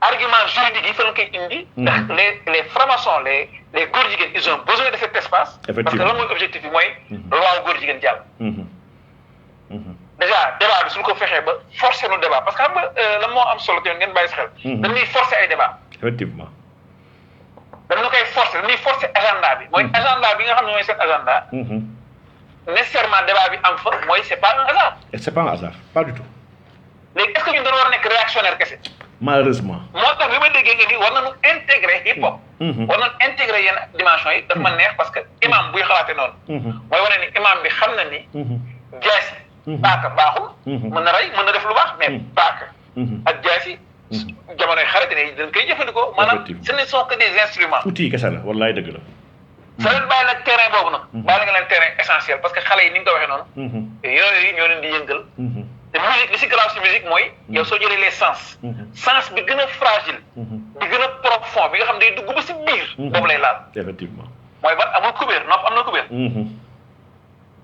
argument juridique yi fa la koy indi ndax les francs-maçons les góor jigéen ils ont besoin de cet espace parce que lan mooy objectif bi mooy loi góor jigéen jàll déjà débat bi suñu ko fexee ba forcer nu débat parce que xam nga lan moo am solo te ngeen bàyyi si xel dañuy forcer ay débat effectivement dañu koy forcer dañuy forcer agenda bi mooy agenda bi nga xam ne mooy seen agenda nécessairement débat bi am fa mooy c'est pas un hasard c'est pas un hasard pas du tout léegi est-ce que ñun dañu war a nekk réactionnaire kese malheureusement moo tax bi ma déggee nga ni war nañu intégrer hip hop war nañu intégrer yenn dimension yi daf ma neex parce que imam buy xalaate noonu mooy wane ni imam bi xam na ni jaasi baaka baaxul mën na rey mën na def lu baax mais baaka ak jaasi jamonoy xarate ne dañ koy jëfandikoo maanaam ce ne sont que des instruments outil kese la wallaay dëgg la soo leen bàyyi la terrain boobu nag bàyyi la nga leen terrain essentiel parce que xale yi ni nga ko waxee noonu yooyu ñoo leen di yëngal te musique li si grave si musique mooy yow soo jëlee les sens bi gën a fragile bi gën a profond bi nga xam ne day dugg ba si biir boobu lay laal effectivement mooy ban amul kubéer nopp am na kubéer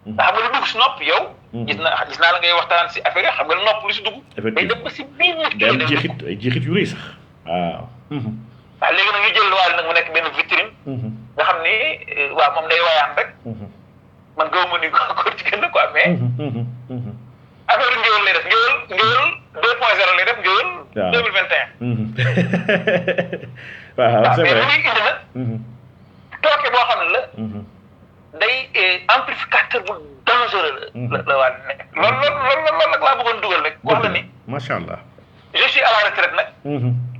nga xam nga lu dugg si nopp yow gis naa la ngay waxtaan si affaire yi xam nga nopp lu si dugg day dem ba si biir nit ki day am jeexit yu rëy sax waaw waaw léegi nag ñu jël Wally nag mu nekk benn vitrine nga xam ni waaw moom day wayaan rek man gaw ma ni góor jigéen la quoi mais affaire ngéwél lay def ngéwél 2.0 lay def ngéwél 2021 waaw c'est vrai mais li muy indi nag tooke boo xam ne la day amplificateur bu dangereux la waa nekk loolu nag laa bëggoon dugal rek wax la ni macha allah je suis à la retraite nag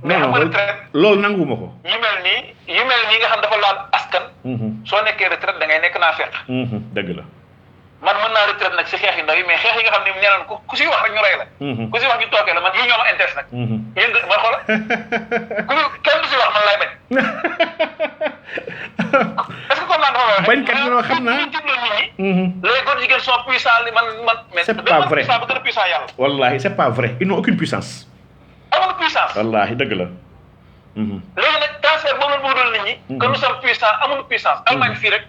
mais xam nga retraite loolu nanguma ko yu mel nii nga xam dafa laal askan soo nekkee retraite da ngay nekk naa fekk dëgg la man mën naa retraite nag si xeex yi ndaw yi mais xeex yi nga xam ne ñeneen ku si wax rek ñu rey la ku si wax ñu toogee la man yii ñoo ma intéresse nag yéen man xoola kenn du si wax man lay bañ est-ce que comme naa dafa wax bañkat yi noo xam naa ñu jubloo nit ñi les góor jigéen sont puissants man mais c'est pas vrai puissant ba gën a puissant yàlla wallahi c'est pas vrai ils n'ont aucune puissance amul puissance wallahi dëgg la léegi nag cancer boobu la bëggoon nit ñi que nous sommes puissants amul puissance Allemagne fii rek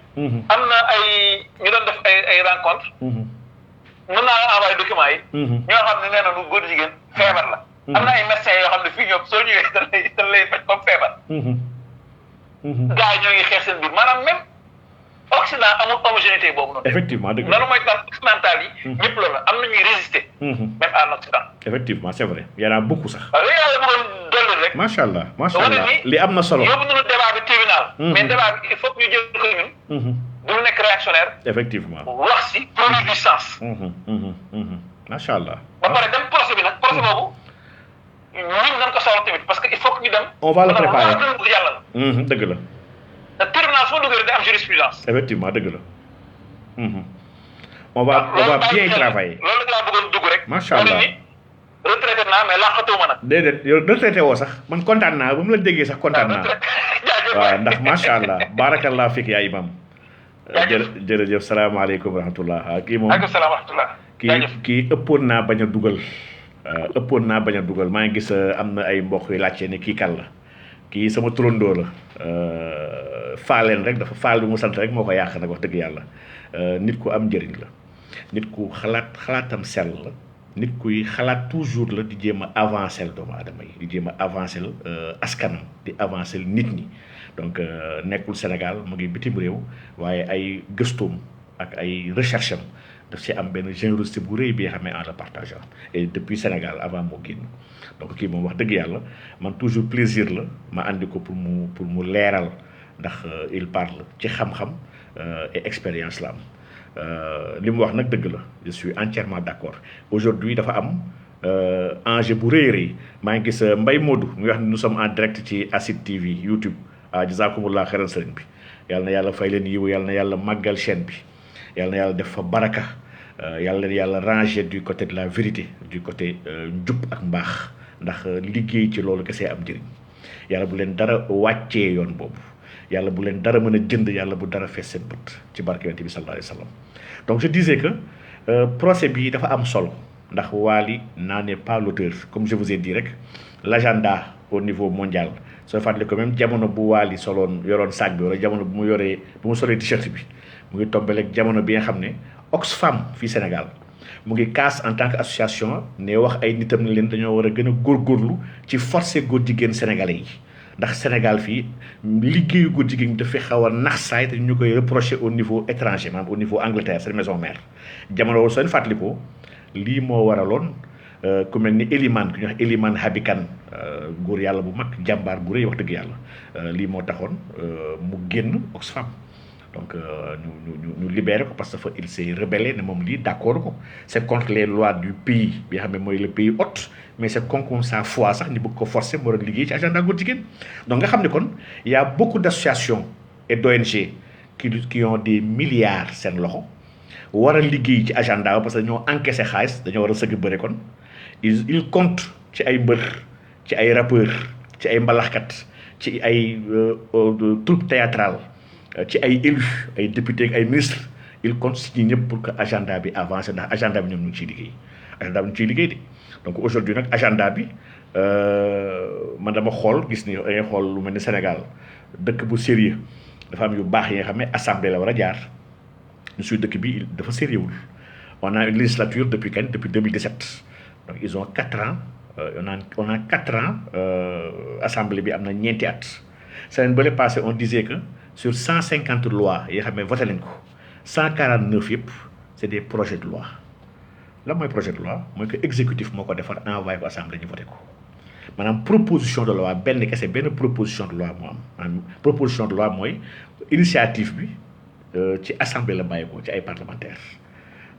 am na ay ñu doon def ay rencontre mën naa envoyé documents yi ñoo xam ne nee na lu góor jigéen feebar la am na ay médecins yoo xam ne fii ñoom soo ñëwee dañ lay faj comme feebar gars yi ñoo ngi xeex seen biir maanaam même Occident amul homogénéité boobu noonu effectivement dëgg la loolu mooy tax occidental yi ñëpp loolu am na ñuy résister même à l'Occident effectivement c'est vrai y en a beaucoup sax waaw yooyu yàlla bëggoon dolli rek macha allah li am na solo yóbbu nañu débat bi tribunal mais débat bi il faut que ñu jël ko ñun du nekk réactionnaire effectivement wax si produit du sens macha allah ba pare dem procès bi nag procès boobu ñun nañ ko soxla tamit parce que il faut que ñu dem on va le préparer bëgg yàlla la dëgg la te tribunal soo duggee day am jurisprudence effectivement dëgg la on va bien travailler loolu laa bëggoon dugg rek macha allah retraité naa mais laqatuma nag déedéet yow retraité woo sax man kontaan naa ba mu la déggee sax kontaan naa waaw ndax macha allah barakallah fik yaa imam jërëjëf salaamaaleykum wa rahmatullah kii moom aleykum salaam wa rahmatullah kii ëppoon naa bañ a dugal maa ngi gis am na ay mbokk yu laajte ne kii kan la kii sama turandoo la faaleen rek dafa faal bi mu sant rek moo ko yàq nag wax dëgg yàlla nit ku am njëriñ la nit ku xalaatam sell la nit kuy xalaat toujours la di jéem a avancer doomu aadama yi di jéem a avancer askanam di avancer nit ñi donc nekkul Sénégal mu ngi bitim réew waaye ay gëstoom ak ay recherche am daf ci am benn générosité bu rëy bi nga xam ne en le partageant et depuis Sénégal avant moo génn donc kii moom wax dëgg yàlla man toujours plaisir la ma andi ko pour mu leeral ndax il parle ci xam-xam et expérience la am li mu wax nag dëgg la je suis entièrement d'accord aujourd'hui dafa am enjeu bu rëy rëy maa ngi gis Mbaye Modou mu wax ne nous sommes en direct ci ASID TV YouTube jazakumullah xeran sëriñ bi yàlla na yàlla fay leen yiwu yàlla na yàlla màggal chaîne bi yàlla na yàlla def fa baraka yàlla na yàlla ranger du côté de la vérité du côté njub ak mbaax ndax liggéey ci loolu kese am njëriñ yàlla bu leen dara wàccee yoon boobu yàlla bu leen dara mën a jënd yàlla bu dara fees seen bët ci barke yonent bi sallallahu alayhi wa sallam donc je disais que procès bi dafa am solo ndax Wally n'en est pas l'auteur comme je vous ai dit rek l'agenda au niveau mondial soo fàttali ko même jamono bu Wally yoroon sac bi wala jamono bu mu solee t-shirt bi mu ngi tombé jamono bi nga xam ne Oxfam fii Sénégal mu ngi kaas en tant que association ne wax ay nitam ne leen dañoo war a gën a góorgóorlu ci forcer góor jigéen sénégalais yi ndax Sénégal fii liggéeyu góor jigéen dafay xaw a nax saay te ñu koy reprocher au niveau étranger maanaam au niveau Angleterre seen maison mère jamono wala soo fàttalikoo lii moo waraloon ku mel ni Eliman ku ñuy wax Eliman Habikan góor yàlla bu mag jàmbaar bu rëy wax dëgg yàlla lii moo taxoon mu génn Oxfam donc ñu libéré ko parce que il s'est rebellé ne moom lii d'accord ko c'est contre les lois du pays bi nga xam ne mooy le pays hôte mais c'est contre sa foi sax ñu bëgg ko forcer mu war a liggéey ci agenda góor jigéen donc nga xam ne kon y a beaucoup d'associations et d'ONG qui ont des milliards seen loxo war a liggéey ci agenda parce que dañoo encaissé xaalis dañoo war a sëgg bëre kon il compte ci ay mbër ci ay rappeurs ci ay mbalaxkat ci ay troupe théâtrale ci ay élus ay députés ak ay ministres il compte si ñi ñëpp pour que agenda bi avance ndax agenda bi ñoom ñu ngi ciy liggéey agenda bi ñu ciy liggéey de donc aujourd'hui nag agenda bi man dama xool gis ni dangay xool lu mel ni Sénégal dëkk bu sérieux dafa am yu baax yi nga xam ne assemblée la war a jaar ñu suy dëkk bi dafa sérieux wul on a une législature depuis 2017 donc ils ont 4 ans on a 4 ans assemblée bi am na ñeenti at semaine bële passé on disait que sur 150 lois yi nga xam ne voté nañ ko 149 yëpp c'est des projets de loi lan mooy projet de loi mooy que exécutif moo ko defar envoyé ko assemblée ñu voté ko maanaam proposition de loi benn proposition de loi moo am maanaam proposition de loi mooy initiative bi ci assemblée la bàyyi ko ci ay parlementaires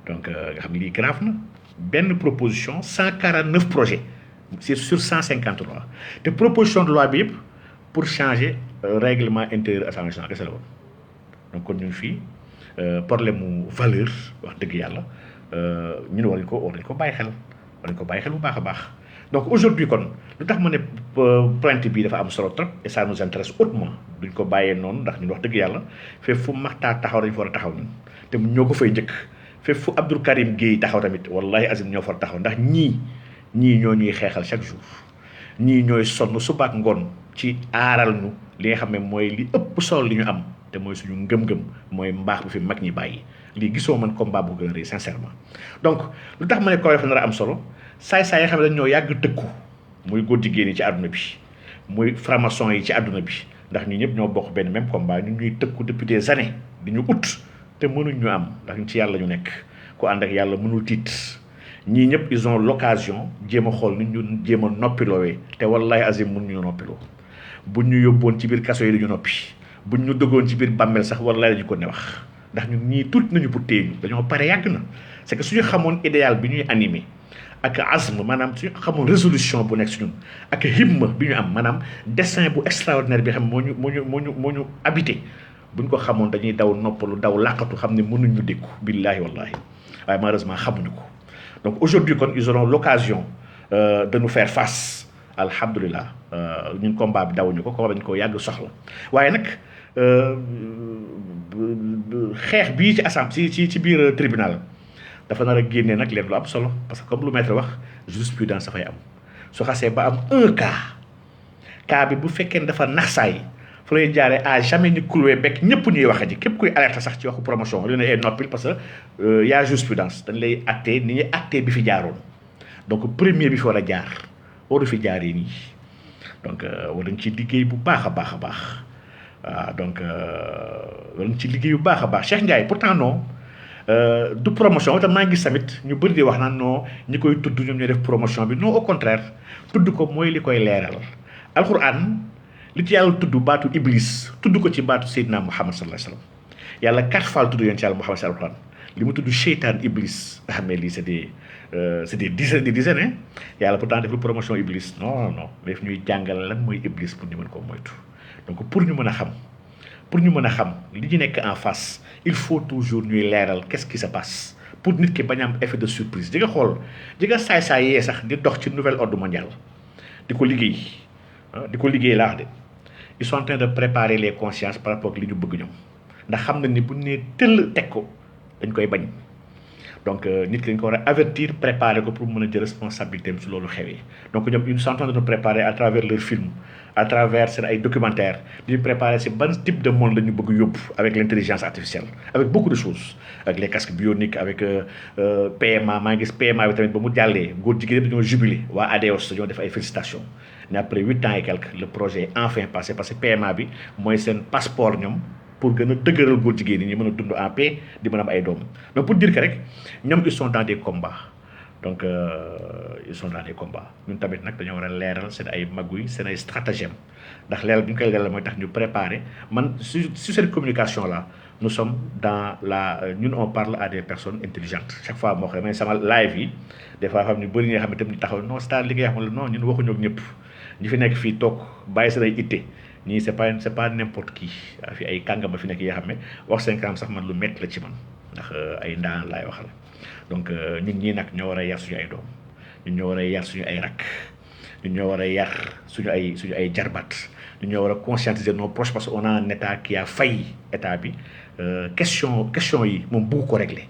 donc nga xam ne lii grave na benn proposition 149 projets c'est sur 153 te proposition de loi bi yëpp pour changer règlement intérieur assemblée nationale kese la woon donc kon ñun fii problème mu valeur wax dëgg yàlla ñun war nañ ko bàyyi xel bu baax a baax donc aujourd'hui kon lu tax ma ne plainte bi dafa am solo trop et ça nous intéresse hautement duñ ko bàyyee noonu ndax ñun wax dëgg yàlla fépp fu Makhtar taxaw dañ fa war a taxaw ñun te ñoo ko fay njëkk fépp fu Abdou Karim Gueye taxaw tamit wallahi azim ñoo fa war a taxaw ndax ñii ñoo ñuy xeexal chaque jour ñii ñooy sonn suba ak ngoon ci aaral ñu li nga xam ne mooy li ëpp solo li ñu am te mooy suñu ngëm-ngëm mooy mbaax bu fi mag ñi bàyyi lii gisoo man combat bu gën a rëy sincèrement donc lu tax ma ne ko dafa nar a am solo saay-saay yi nga xam ne dañ ñoo yàgg tëkku muy góor jigéen yi ci àdduna bi muy franc-maçon yi ci àdduna bi ndax ñu ñëpp ñoo bokk benn même combat ñu ñuy tëkku depuis des années di ñu ut te mënuñ ñu am ndax ñu ci yàlla ñu nekk ku ànd ak yàlla mënul tiit ñii ñëpp ils ont l'occasion jéem a xool ni ñu jéem a noppiloowee te wallahi azim mun ñu noppiloo buñ ñu yóbboon ci biir kaso yi dañu noppi buñ ñu duggoon ci biir bàmmeel sax wallahi dañu ko ne wax ndax ñun ñii tuuti nañu pour téye ñu dañoo pare yàgg na c'est que suñu xamoon idéal bi ñuy animé ak azm maanaam suñu xamoon résolution bu nekk si ñun ak himma bi ñu am maanaam destin bu extraordinaire bi xam moo ñu habité buñ ko xamoon dañuy daw noppalu daw làqatu xam ne mënuñ ñu dékku billaahi wallahi waaye malheureusement xamuñu ko donc aujourd'hui kon ils auront l'occasion de nous faire face alhamdulilah ñun combat bi dawuñu ko combat dañu ko yàgg soxla waaye nag xeex bii ci assemblée ci biir tribunal dafa nar a génnee nag leen lu am solo parce que comme lu maître wax jurisprudence dafay am su xasee ba am un cas bi bu fekkee ne dafa naxsaay fa lay jaaree à jamais ñu cloué bekk ñëpp ñuy wax ji képp kuy alerte sax ci waxu promotion li ne ay noppil parce que y a jurisprudence dañ lay attee ni ñuy attee bi fi jaaroon donc premier bi fi war a jaar waru fi jaaree nii donc war nañ ci liggéey bu baax a baax a baax waaw donc war nañ ci liggéey bu baax a baax Cheikh Ndiaye pourtant non du promotion te maa ngi gis tamit ñu bëri di wax naan non ñi koy tudd ñoom ñooy def promotion bi non au contraire tudd ko mooy li koy leeral alquran li ci yàlla tudd baatu iblis tudd ko ci baatu Seydina Muhammad sallallahu alayhi wa sallam yàlla 4 fois tudd yoon ci yàlla Muhammad sallallahu alayhi wa sallam li mu tudd seytaan iblis nga xam ne lii c'est des dizaines yàlla pourtant deful promotion iblis non daf ñuy jàngal lan mooy iblis pour ñu mën koo moytu donc pour ñu mën a xam li ñu nekk en face il faut toujours ñuy leeral qu'est-ce qui se passe pour nit ki bañ a am effet de surprise di nga xool di nga saay-saay yee sax di dox ci nouvel ordre mondial di ko liggéey laax de ils sont en train de préparer les consciences par rapport ak li ñu bëgg ñoom ndax xam na ni bu ñu nee tëll teg ko dañ koy bañ donc nit ki dañ ko war a avertir préparer ko pour mën a jël responsabilité am su loolu xewee donc ñoom ils sont en train de nous préparer à travers leurs films à travers seen ay documentaires di ñu préparer si ban type de monde la ñu bëgg yóbbu avec l'intelligence artificielle avec beaucoup de choses avec les casques bioniques avec PMA maa ngi gis PMA bi tamit ba mu jàllee góor jigéen yëpp dañoo jubilé waa ADEOS dañoo def ay félicitations mais après 8 ans et quelques le projet est enfin passé parce que PMA bi mooy seen passeport ñoom pour gën a dëgëral góor jigéen ñi mën a dund en paix di mën a am ay doom donc pour dire que rek ñoom ils sont dans des combats donc ils sont dans des combats ñun tamit nag dañoo war a leeral seen ay maguy seen ay stratagème ndax leeral bi ñu koy leeral mooy tax ñu préparer man sur cette communication là nous sommes dans ñun on parle à des personnes intelligentes chaque fois moo xam ne sama live yi des fois xam ñu bëri ñi nga xam ne tam ñu taxaw non c'est li ngay xam non ñun waxuñu ak ñëpp ñi fi nekk fii toog bàyyi seen ay itte ñii c'est pas n'importe qui fi ay kàngama fi nekk yoo xam ne wax 5 ans sax man lu métti la ci man ndax ay ndaan laay waxal donc ñun ñii nag ñoo war a yar suñu ay doom ñun ñoo war a yar suñu ay rakk ñun ñoo war a yar suñu ay jarbat ñun ñoo war a conscientiser nos proches parce que on a un état qui a failli état bi question yi moom bugg ko régler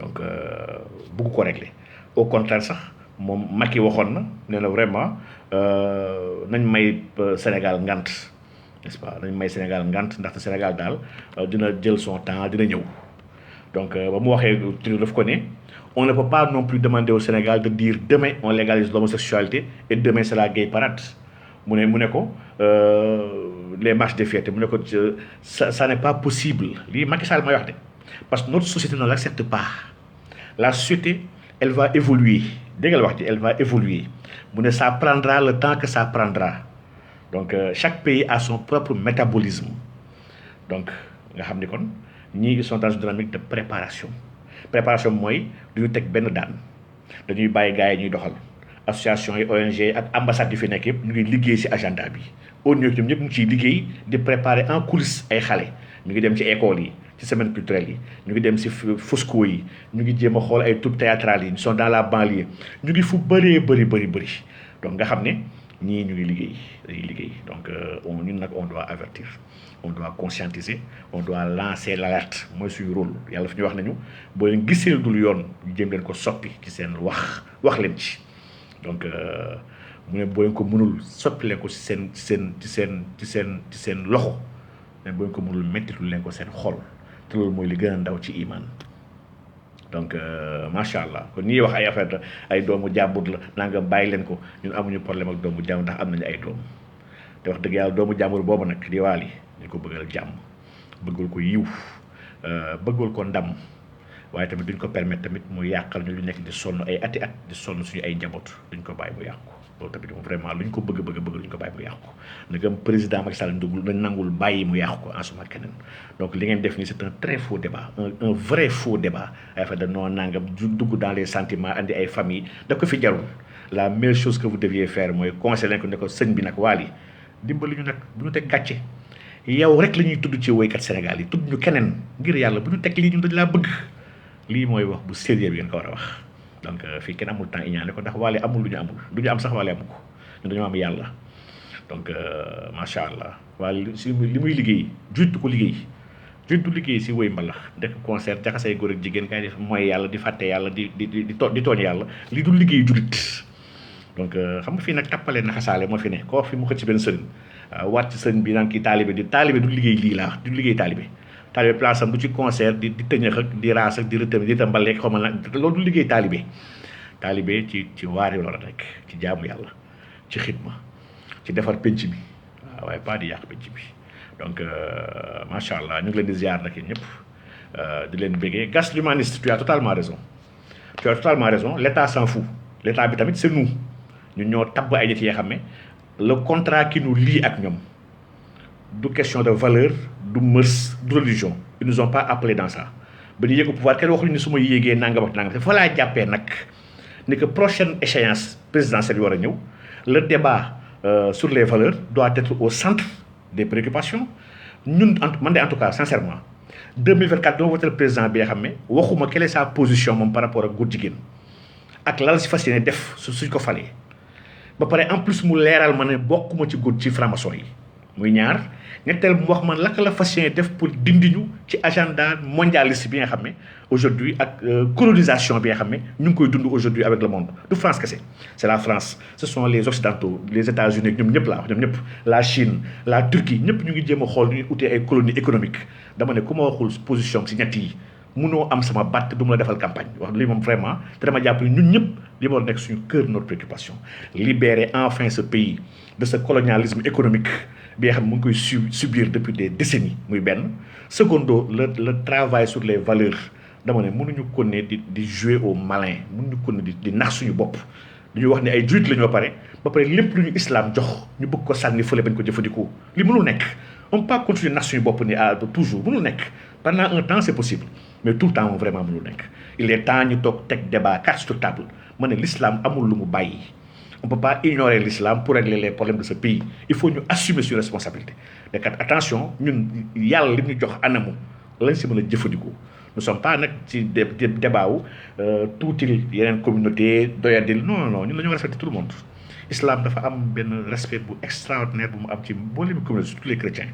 donc bugg ko régler au contraire sax moom Macky waxoon na nee na vraiment nañ may Sénégal ngant n'est-ce pas nañ may Sénégal ngant ndaxte Sénégal daal dina jël son temps dina ñëw donc ba mu waxee daf ko ne on ne peut pas non plus demander au Sénégal de dire demain on légalise l'homosexualité et demain c'est la gay parade mu ne ko les marches de fierté mu ne ko ça n'est pas possible lii Macky Sall may wax de parce que notre société ne l'accepte pas la société elle va évoluer dégg nga wax ji elle va évoluer mu ne ça prendra le temps que ça prendra donc chaque pays a son propre métabolisme donc nga xam ni kon ñii ils sont dans une dynamique de préparation mooy du ñu teg benn daan dañuy bàyyi gars yi ñuy doxal association yi ONG ak ambassade yi fi nekk yëpp ñu ngi liggéey ci agenda bi au niveau ñoom ñëpp ñu ngi ciy liggéey di préparer en coulisses ay xale ñu ngi dem ci école yi ci semaine culturelle yi ñu ngi dem ci Fosco yi ñu ngi jéem a xool ay troupes théâtrales yi ils sont dans la banlieue ñu ngi fu bëree bëri donc nga xam ne ñii ñu ngi liggéey donc ñun nag on doit avertir on doit conscientiser on doit lancer l'alerte mooy suñu rôle yàlla fi ñu wax nañu boo leen gisee dul yoon ñu jéem leen ko soppi ci seen wax leen ci donc mu ne boo leen ko mënul soppi leen ko ci seen loxo mais boo leen ko mënul mettitul leen ko seen xol te loolu mooy li gën a ndaw ci iman donc macha allah kon ñuy wax ay affaire ay doomu jàmbur la naa nga bàyyi leen ko ñun amuñu problème ak doomu jàmbur ndax am nañu ay doom te wax dëgg yàlla doomu jàmbur boobu nag di waali ñu ko bëggal jàmm bëggul ko yiw bëggul ko ndam waaye tamit duñ ko permettre tamit mu yàqal ñu lu nekk di sonn ay ati at di sonn suñu ay njaboot duñ ko bàyyi mu yàqu loolu tamit moom vraiment luñ ko bëgg duñ ko bàyyi mu yàqu nagam président Macky Sall ndugul nañ nangul bàyyi mu yàqu ko en suma keneen donc li ngeen def nii c'est un très faux débat un vrai faux débat ay fa da noo nangam dugg dans les sentiments andi ay famille da ko fi jarul la meilleure chose que vous deviez faire mooy conseiller ko ne ko sëñ bi nag waali dimbali ñu nag bu ñu teg gàcce yow rek la ñuy tudd ci woykat Sénégal yi tudd ñu keneen ngir yàlla bu ñu teg lii ñun dañ laa bëgg lii mooy wax bu sérieux bi ngeen ko war a wax donc fii kenn amul temps iñaane ko ndax waale amul lu ñu amul du ñu am sax waale amu ko ñun dañoo am yàlla donc macha allah waale si li muy liggéey juut du ko liggéey juut du liggéey si woy mbalax def concert jaxasay góor ak jigéen kay def mooy yàlla di fàtte yàlla di tooñ yàlla lii du liggéey julit donc xam nga fii nag tappale na xasaale moo fi ne koo fi mu xëcc ci benn sëriñ waat ci sëriñ bi naan kii taalibe du liggéey lii laa du liggéey taalibe place am du ci concert di tëñëx ak di raas ak di rëtëm di tambaleeg xaw ma nag loolu du liggéey taalibe ci waari loola rek ci jaamu yàlla ci xidma ci defar penc bi waaw waaye pas di yàq penc bi donc macha allah ñu ngi leen di ziar nag yéen ñëpp di leen béggee gas l'humaniste tu as totalement raison l'état s'en fout l'état bi tamit c'est nous ñun ñoo tabb ay nit yoo xam ne le contrat qui nous lie ak ñoom du question de valeur du mœurs du religion ils nous ont pas appelé dans ça ba ñu yëg au pouvoir kenn waxuñu ne su ma yéegee nangam ak nangam te fa laa jàppee nag ni que prochaine échéance présidentielle yi war a ñëw le débat sur les valeurs doit être au centre des préoccupations ñun man de en tout cas sincèrement 2024 doo voté le président bi nga xam ne waxuma quelle est sa position moom par rapport ak góor jigéen ak lan la si fas yéene def suñ ko falee ba pare en plus mu leeral ma ne bokkuma ci góor ci franc-maçon yi muy ñaar ñetteel mu wax man laka la fas yéene def pour dindi ñu ci agenda mondialiste bi nga xam ne aujourd'hui ak colonisation bi nga xam ne ñu ngi koy dund aujourd'hui avec le monde du France kese c'est la France ce sont les occidentaux les États-Unis ñoom ñëpp laa wax ñoom ñëpp la Chine la Turquie ñëpp ñu ngi jéem a xool ñu utee ay colonies économiques dama ne ku ma waxul position si ñett yi munoo am sama batt du ma la defal campagne wax lii moom vraiment te dama jàpp ni ñun ñëpp li ma war nekk suñu cœur notre préoccupation libérer enfin ce pays de ce colonialisme économique bi nga xam ne mu ngi koy subir depuis des décennies muy benn secondo le travail sur les valeurs dama ne mënuñu ko ne di jouer au malin mënuñu ko ne di nax suñu bopp dañuy wax ne ay jurit la ñu ba pare lépp lu ñu islam jox ñu bëgg ko sànni fële bañ ko jëfandikoo li mënul nekk on peut pas continuer nax suñu bopp ni toujours mënul nekk pendant un temps c'est possible mais tout le temps moom vraiment mënul nekk il est temps ñu toog teg débat carte sur table ma ne l'islam amul lu mu bàyyi on peut pas ignorer l'islam pour régler les problèmes de ce pays il faut ñu assumer suñu responsabilité mais kat attention ñun yàlla li ñu jox anamu lañ si mën a jëfandikoo nous sommes pas nag ci débat wu tuutil yeneen communauté doyadil non ñun la ñu respecter tout le monde islam dafa am benn respect bu extraordinaire bu mu am ci mboolem communauté surtout les chrétiens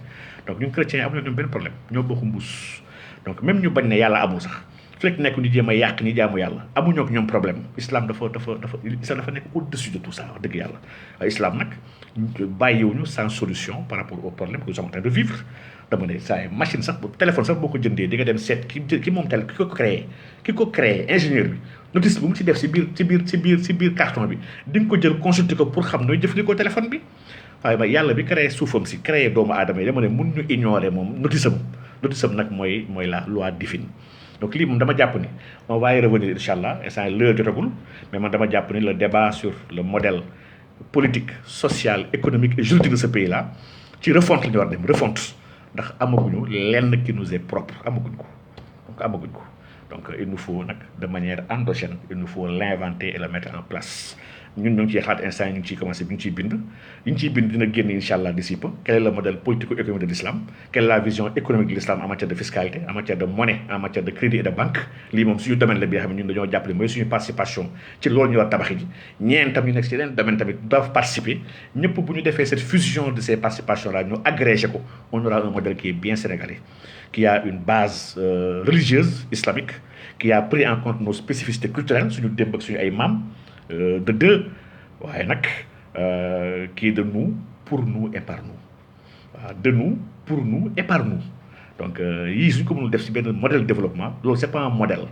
donc ñun chrétiens yi amuñu ñoom benn problème ñoo bokk mbuus donc même ñu bañ ne yàlla amul sax fekk nekk ñu jéem a yàq ni jaamu yàlla amuñoo ak ñoom problème islam dafa nekk au-dessus de tout ça wax dëgg yàlla islam nag bàyyiwuñu sans solution par rapport au problème que nous sommes en train de vivre dama ne saa yi machine sax téléphone sax boo ko jëndee di nga dem seet ki moom tel ki ko créé ingénieur bi notice bu mu ci def si biir carton bi di nga ko jël consulter ko pour xam nooy jëfandikoo téléphone bi waaye ba yàlla bi créé suufam si créé doomu aadama yi dama ne mun ñu ignorer moom notice am nag mooy la loi divine donc lii moom dama jàpp ni on va y revenir incha allah instant l'heure jotagul mais man dama jàpp ni le débat sur le modèle politique social économique et juridique de ce pays là ci refonte la ñu war dem refonte ndax amaguñu lenn qui nous est propre amaguñ ko donc il nous faut de manière endogène il nous faut l'inventer et le mettre en place. Ñun ñu ngi ciy xalaat instant ñu ngi ciy commencé ñu ngi ciy bind yi ñu ciy bind dina génn incha allah d'ici peu. Quel est le modèle politico-économique de l'islam, quelle est la vision économique de l'islam en matière de fiscalité, en matière de monnaie, en matière de crédit et de banque. Lii moom suñu domaine la bi nga xam ne ñun dañoo jàppale mooy suñu participation ci loolu ñu war tabaxi ji ñeen tam ñu nekk ci yeneen domaine tamit doivent participer ñëpp bu ñu defee cette fusion de ces participations là ñu agrégé ko on aura un modèle qui est bien sénégalais, qui a une base religieuse islamique, qui a pris en compte nos spécificités culturelles suñu démb ak suñu ay maam de deux waaye nag qui est de nous pour nous et par nous waaw de nous pour nous et par nous donc yii suñ ko mënul def ci benn modèle de développement loolu c'est pas un modèle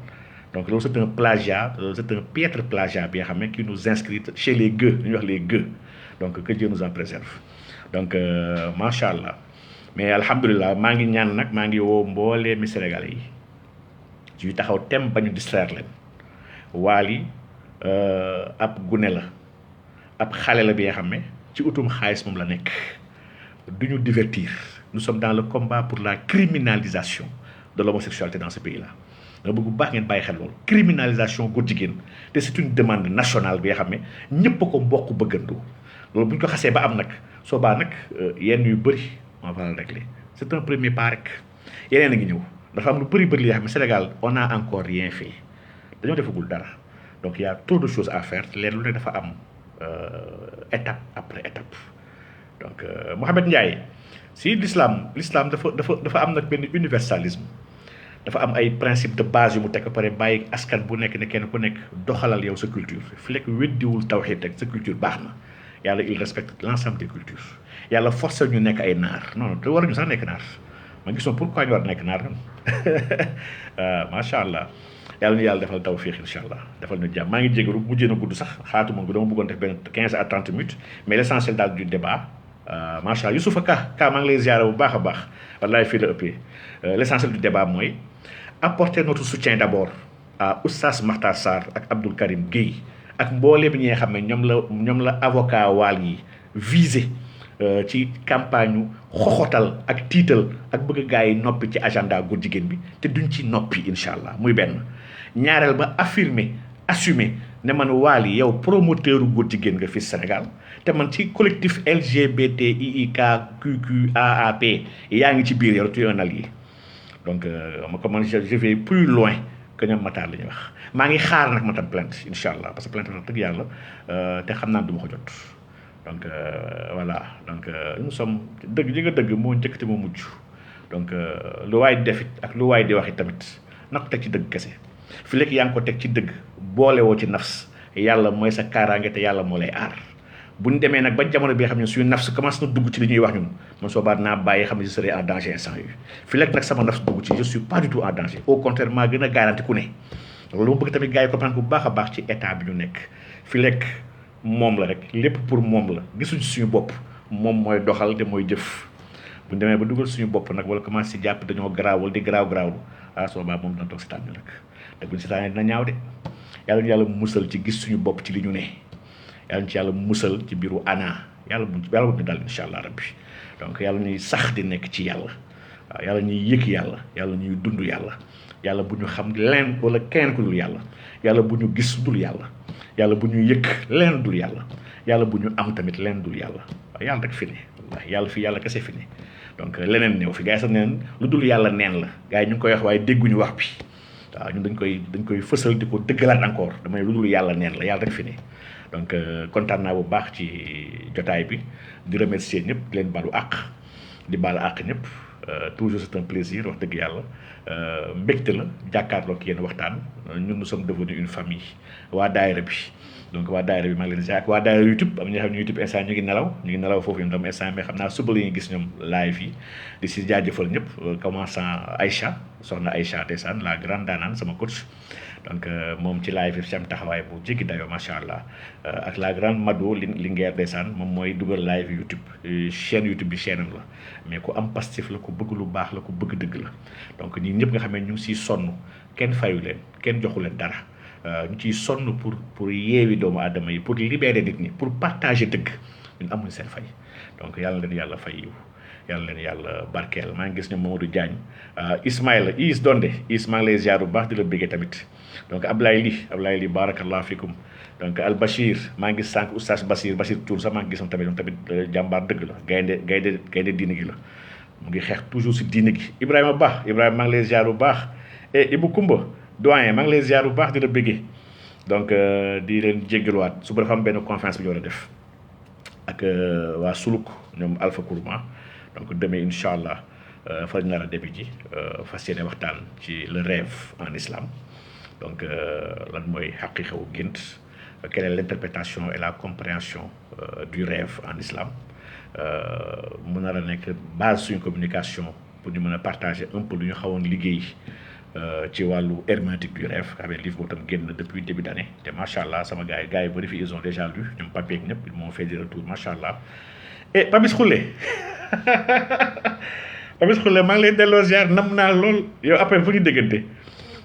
donc loolu c'est un plagiat c'est un piètre plagiat bi nga xam ne qui nous inscrit chez les gueux li ñuy wax les gueux donc que Dieu nous en préserve donc macha allah mais alhamdulilah maa ngi ñaan nag maa ngi woo mboolee mi Sénégalais yi ci taxaw tem bañu distraire leen Wally ab gune la ab xale la bi nga xam ne ci utum xaalis moom la nekk du ñu divertir. Nous sommes dans le combat pour la criminalisation de l'homosexualité dans ce pays-là. Nga bëgg bu baax ngeen bàyyi xel loolu criminalisation góor jigéen te c'est une demande nationale bi nga xam ne ñëpp ko mbokk bëggandoo loolu bu ñu ko xasee ba am nag soo baa nag yenn yu bëri on va le régler. C'est un premier pas rek yeneen a ngi ñëw dafa am lu bëri li nga xam ne Sénégal on a encore rien fait dañoo defagul dara donc il y a trop de choses à faire leen lu ne dafa am étape après étape donc Mouhamed Ndiaye si l'islam dafa am nag benn universalisme dafa am ay principe de base yu mu teg ba pare bàyyi askan bu nekk ne kenn ku nekk doxalal yow sa culture fi lekk weddiwul tawhid rek sa culture baax na yàlla il respecte l'ensemble des cultures yàlla forcé ñu nekk ay naar non te waruñu sax nekk naar ma gisoon pourquoi ñu war nekk naar macha allah yàlla ñu yàlla defal tawfiq incha allah defal ñu jàmm maa ngi jégalu mujjee na gudd sax xaatuma ko dama bëggoon def benn 15 à 30 minutes mais l'essentiel daal du débat macha allah Youssoufa Ka maa ngi lay ziara bu baax a baax wallaay fii la ëppee l'essentiel du débat mooy apporter notre soutien d'abord à Oustaz Makhtar Sarr ak Abdoul Karim Gueye ak mbooleem ñi nga xam ne ñoom la avocat waal yi visé ci campagne xoxotal ak tiital ak bëgg gaa yi noppi ci agenda góor jigéen bi te duñ ci noppi incha allah muy benn ñaareel ba assumer ne man Wally yow promoteur góor jigéen nga fi Sénégal te man ci collectif LGBTIIKQQAAP yaa ngi ci biir yow tu es un allié donc ma comment je vais plus loin que ñoom Matar la ñuy wax maa ngi xaar nag ma tam plainte incha allah parce que plainte nag dëgg yàlla te xam naa du ma ko jot donc voilà donc nous sommes dëgg ji nga dëgg moo njëkk te moo mujj donc lu waay di def it ak lu waay di wax it tamit na ko teg ci dëgg kese fi lekk yaa ngi ko teg ci dëgg boole woo ci nafs yàlla mooy sa kaaraange te yàlla moo lay aar bu ñu demee nag ba jamono bi nga xam ne suñu nafs commence na dugg ci li ñuy wax ñun man soo baa naa bàyyi xam ne je serai en danger instant yii fi lekk nag sama nafs dugg ci je suis pas du tout en danger au contraire maa gën a garanti ku ne loolu ma bëgg tamit gars yi comprendre bu baax a baax ci état bi ñu nekk fi lekk moom la rek lépp pour moom la gisuñ suñu bopp moom mooy doxal te mooy jëf bu ñu demee ba dugal suñu bopp nag wala commencé si jàpp dañoo garaawul di garaawlu soo baa moom dina toog si tànn nag te buñ si tànnee dina ñaaw de yàlla ñu yàlla musal ci gis suñu bopp ci li ñu ne yàlla ñu ci yàlla musal ci biiru ana yàlla bu ñu dal incha allah rabbi donc yàlla ñuy sax di nekk ci yàlla waaw yàlla ñuy yëg yàlla ñuy dund yàlla bu ñu xam leen wala keneen ku dul yàlla bu ñu gis dul yàlla bu ñu yëg leen dul yàlla bu ñu am tamit leen dul yàlla waaw yàlla rek fi ne wallaahi yàlla fi yàlla kese fi ne donc leneen néew fi gars yi sax neen lu dul yàlla neen la gars yi ñu ngi koy wax waaye dégguñu wax bi waaw ñun dañ koy fësal di ko dëggalaat encore damay lu dul yàlla neen la yàlla rek fi ne donc kontaan naa bu baax ci jotaay bi di remercier ñëpp di leen balu àq di baal àq ñëpp toujours c'est un plaisir wax dëgg yàlla mbégte la jàkkaarloo ak yéen waxtaan ñun nous sommes devenus une famille waa daayira bi donc waa daayira bi maa ngi leen di ziar waa daayira YouTube am na ñoo xam ne YouTube instant ñu ngi nelaw foofu ñoom tam instant mais xam naa suba la ñuy gis ñoom live yi di si jaajëfal ñëpp commençant Aïcha soxna Aïcha ndeysaan la grande daanaan sama coach donc moom ci live yi si am taxawaay bu jéggi dayoo macha allah ak la grande Mado Linguère ndeysaan moom mooy dugal live YouTube chaîne YouTube bi chaîne am la mais ku am pastif la ku bëgg lu baax la ku bëgg dëgg la donc ñi ñëpp nga xam ne ñu ngi siy sonn kenn fayu leen kenn joxu leen dara ñu ciy sonn pour yeewi doomu aadama yi pour libérer nit ñi pour partager dëgg ñun amuñ seen fay donc yàlla leen yàlla fay yiw yàlla leen yàlla barkeel maa ngi gis ñoom Mamadou Diagne Ismaïla Is Donde Is maa ngi lay ziar bu baax di la béggee tamit donc Ablaye Li barakallahu fikum donc Al Bachir maa ngi gis sànq oustaz Bachir Tour sax maa ngi gisam tamit moom tamit jàmbaar dëgg la gaynde diine gi la mu ngi xeex toujours si diine gi Ibrahima Ba Ibrahima maa ngi lay ziar bu baax et Ibou Koumba doyen maa ngi lay ziar bu baax di la béggee donc di leen jéggaluwaat suba dafa am benn conférence bi ñu war a def ak waa Suluk ñoom Alpha Kourma donc demain incha allah fa nar a début ji fas yéene waxtaan ci le rêve en islam donc lan mooy xaqiqa wu gént quelle est l'interprétation et la compréhension du rêve en islam mu nar a nekk base suñu communication pour ñu mën a partager un peu lu ñu xawoon liggéey ci wàllu herméneutique du rêve xam ne livre boobu tam génn depuis début d'année te macha allah sama gars yi bëri fi ils ont déjà lu ñoom papier ak ñëpp ils m'ont fait des retours macha allah et Papis Khoule Papis Khoule maa ngi lay delloo ziar nam naa lool yow après fu ñu déggante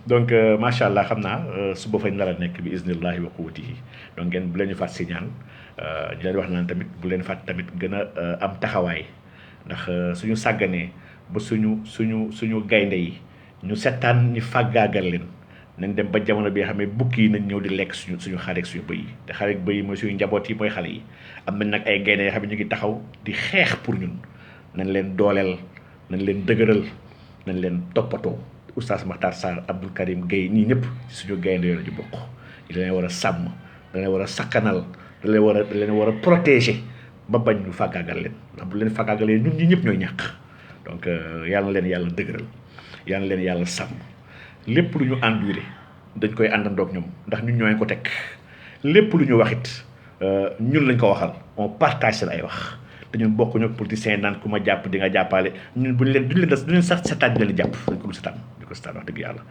donc macha allah xam naa suba fañ nar a nekk bi iznillahi wa quwwatihi donc ngeen bu leen ñu fàtt si ñaan ñu leen wax naan tamit bu leen fàtt tamit gën a am taxawaay ndax suñu sàgganee ba suñu gaynde yi ñu seetaan ñu fàggaagal leen nañ dem ba jamono bi nga xam ne bukki yi nañ ñëw di lekk suñu xareeg suñu bëy yi te xareeg bëy yi mooy suñu njaboot yi mooy xale yi am nañ nag ay gaynde yoo xam ne ñu ngi taxaw di xeex pour ñun nañ leen dooleel nañ leen dëgëral nañ leen toppatoo oustaz Makhtar Sarr Abdoul Karim Gueye ñii ñëpp ci suñu gaynde yooyu ñu bokk da leen war a sàmm da leen war a sakkanal da leen war a protéger ba bañ ñu fàggaagal leen ndax bu leen fàggaagalee ñun ñi ñëpp ñooy ñàkk donc yàlla na leen yàlla dëgëral yàlla leen yàlla sàmm lépp lu ñu enduré dañ koy àndandoog ñoom ndax ñun ñooy ko teg lépp lu ñu waxit ñun lañ ko waxal on partage seen ay wax te ñun bokk ñoo politiciens naan ku ma jàpp di nga jàppale ñun duñ leen sax setaan di leen jàpp dañ ko dul setaan wax dëgg yàlla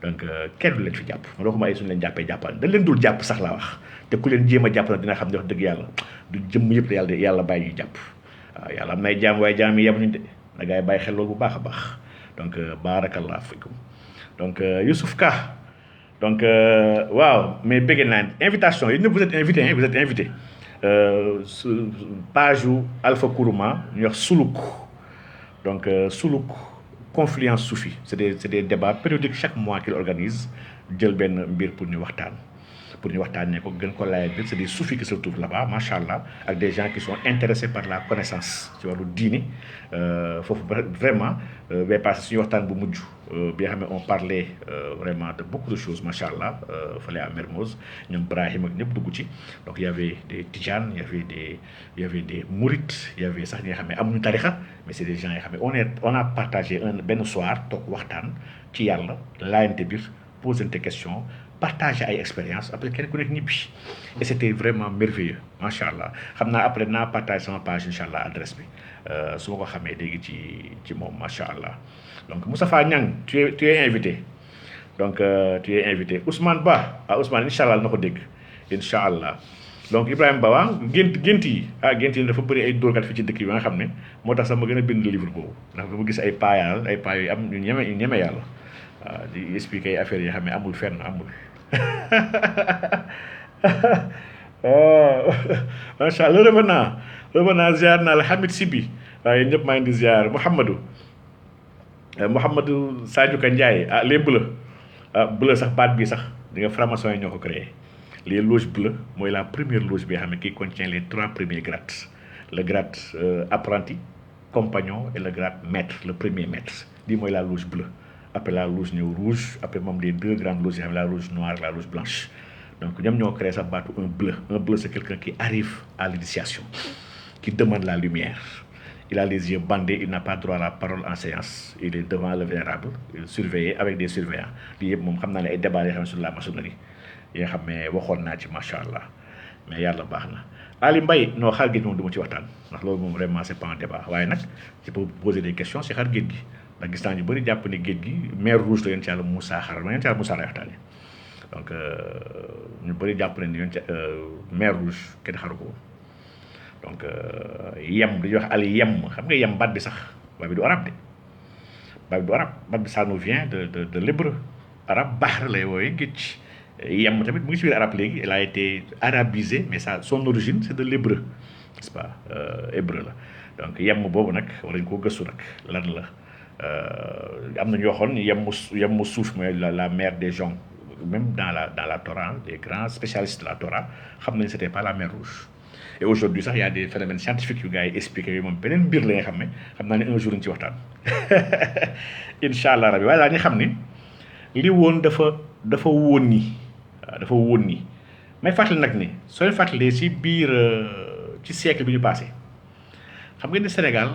donc kenn du leen fi jàpp ma waxuma ay suñu leen jàppee jàppale dañ leen dul jàpp sax laa wax te ku leen jéem a jàpp nag dina xam ne wax dëgg yàlla du jëmm yëpp yàlla bàyyi ñuy jàpp waaw yàlla am nay jaam waaye jaam yi yem ñu de na gaa yi bàyyi xel loolu bu baax a baax donc barakallah fikum donc Youssouf Ka donc waaw mais bëgg naa invitation yi ñëpp vous êtes invité page yu Alpha Kourma ñu wax Suluk donc Suluk confluence soufi c'est des débats périodiques chaque mois qu'il organise jël benn mbir pour ñu waxtaanee ko gën ko laajee biir c'est des soufis qui se trouvent là-bas macha allah ak des gens qui sont intéressés par la connaissance ci wàllu diine foofu vraiment bay passé suñu waxtaan bu mujj bi nga xam ne on parlait vraiment de beaucoup de choses macha allah fële à Mermoz ñoom Brahim ak ñëpp dugg ci donc y avait des Tidiane y avait des Mourides y avait sax ñi nga xam ne amuñu tarixa mais c'est des gens yoo xam ne on a partagé benn soir toog waxtaan ci yàlla laajante biir posante question partager ay expérience après kenn ku nekk ñibbi et c'était vraiment merveilleux macha allah xam naa après naa partage sama page incha allah adresse bi su ma ko xamee léegi ci moom macha allah donc Moustapha Niang tu es invité donc tu es invité Ousmane Ba Ousmane incha allah na ko dégg incha allah donc Ibrahima Ba waa gént yi dafa bëri ay dóorkat fi ci dëkk yi ba nga xam ne moo tax sax ma gën a bind livre boobu ndax dama gis ay paa yu am ñu ñeme yàlla waaw di expliquer ay affaires yi xam ne amul fenn amul macha allah revenant ziar naa la Hamid Sibi waaye ñëpp maa ngi di ziar Mouhamadou Sadio Ka Ndiaye les bleus bleu sax baat bi sax di nga franc-maçon yi ñoo ko créé les loges bleues mooy la première loge bi nga xam ne qui contient les 3 premiers grades le grade apprenti compagnon et le grade maître le premier maître lii mooy la loge bleue. Après la loge ñëw rouge après moom les 2 grandes loges yi xam la loge noire la loge blanche donc ñoom ñoo créé sax baatu un bleu c'est quelqu'un qui arrive à l'initiation qui demande la lumière il a les yeux bandés il n'a pas droit à la parole en séance il est devant le vénérable il est surveillé avec des surveillants lii yëpp moom xam naa ne ay débat yoo xam ne sur la maçonnerie yi nga xam ne waxoon naa ci macha allah mais yàlla baax na Ali Mbaye non xar géej moom du ma ci waxtaan ndax loolu moom vraiment c'est pas un débat waaye nag je peux poser des questions ci xar géej gi ndax gis naa ñu bëri jàpp ne géej gi mer rouge la yéen ci yàlla Moussa xaral ma yéen ci yàlla Moussa lay waxtaane donc ñu bëri jàpp ne ni yéen ci mer rouge kenn xaru ko donc yem dañuy wax al yem xam nga yem baat bi sax baat bi du arab de baat bi ça nous vient de l'hébreu arabe bahr lay woowee géej yem tamit mu ngi ci biir arabe léegi elle a été arabisée mais ça son origine c'est de l'hébreu n'est-ce pas hébreu la donc yemm boobu nag war nañ koo gëstu nag lan la am na ñu waxoon yemm suuf mooy la mer des joncs même dans la Torah les grands spécialistes de la Torah xam nañ c'était pas la mer Rouge. Et aujourd'hui sax y a des phénomènes scientifiques yu gars yi expliqué yu moom beneen mbir la nga xam ne xam naa ne un jour ñu ci waxtaan incha allah rabi waaye daal ñu xam ni li woon dafa woon ni waaw dafa woon ni may fàttali nag ni soo leen fàttalee si biir ci siècle bi ñu passé xam ngeen ne Sénégal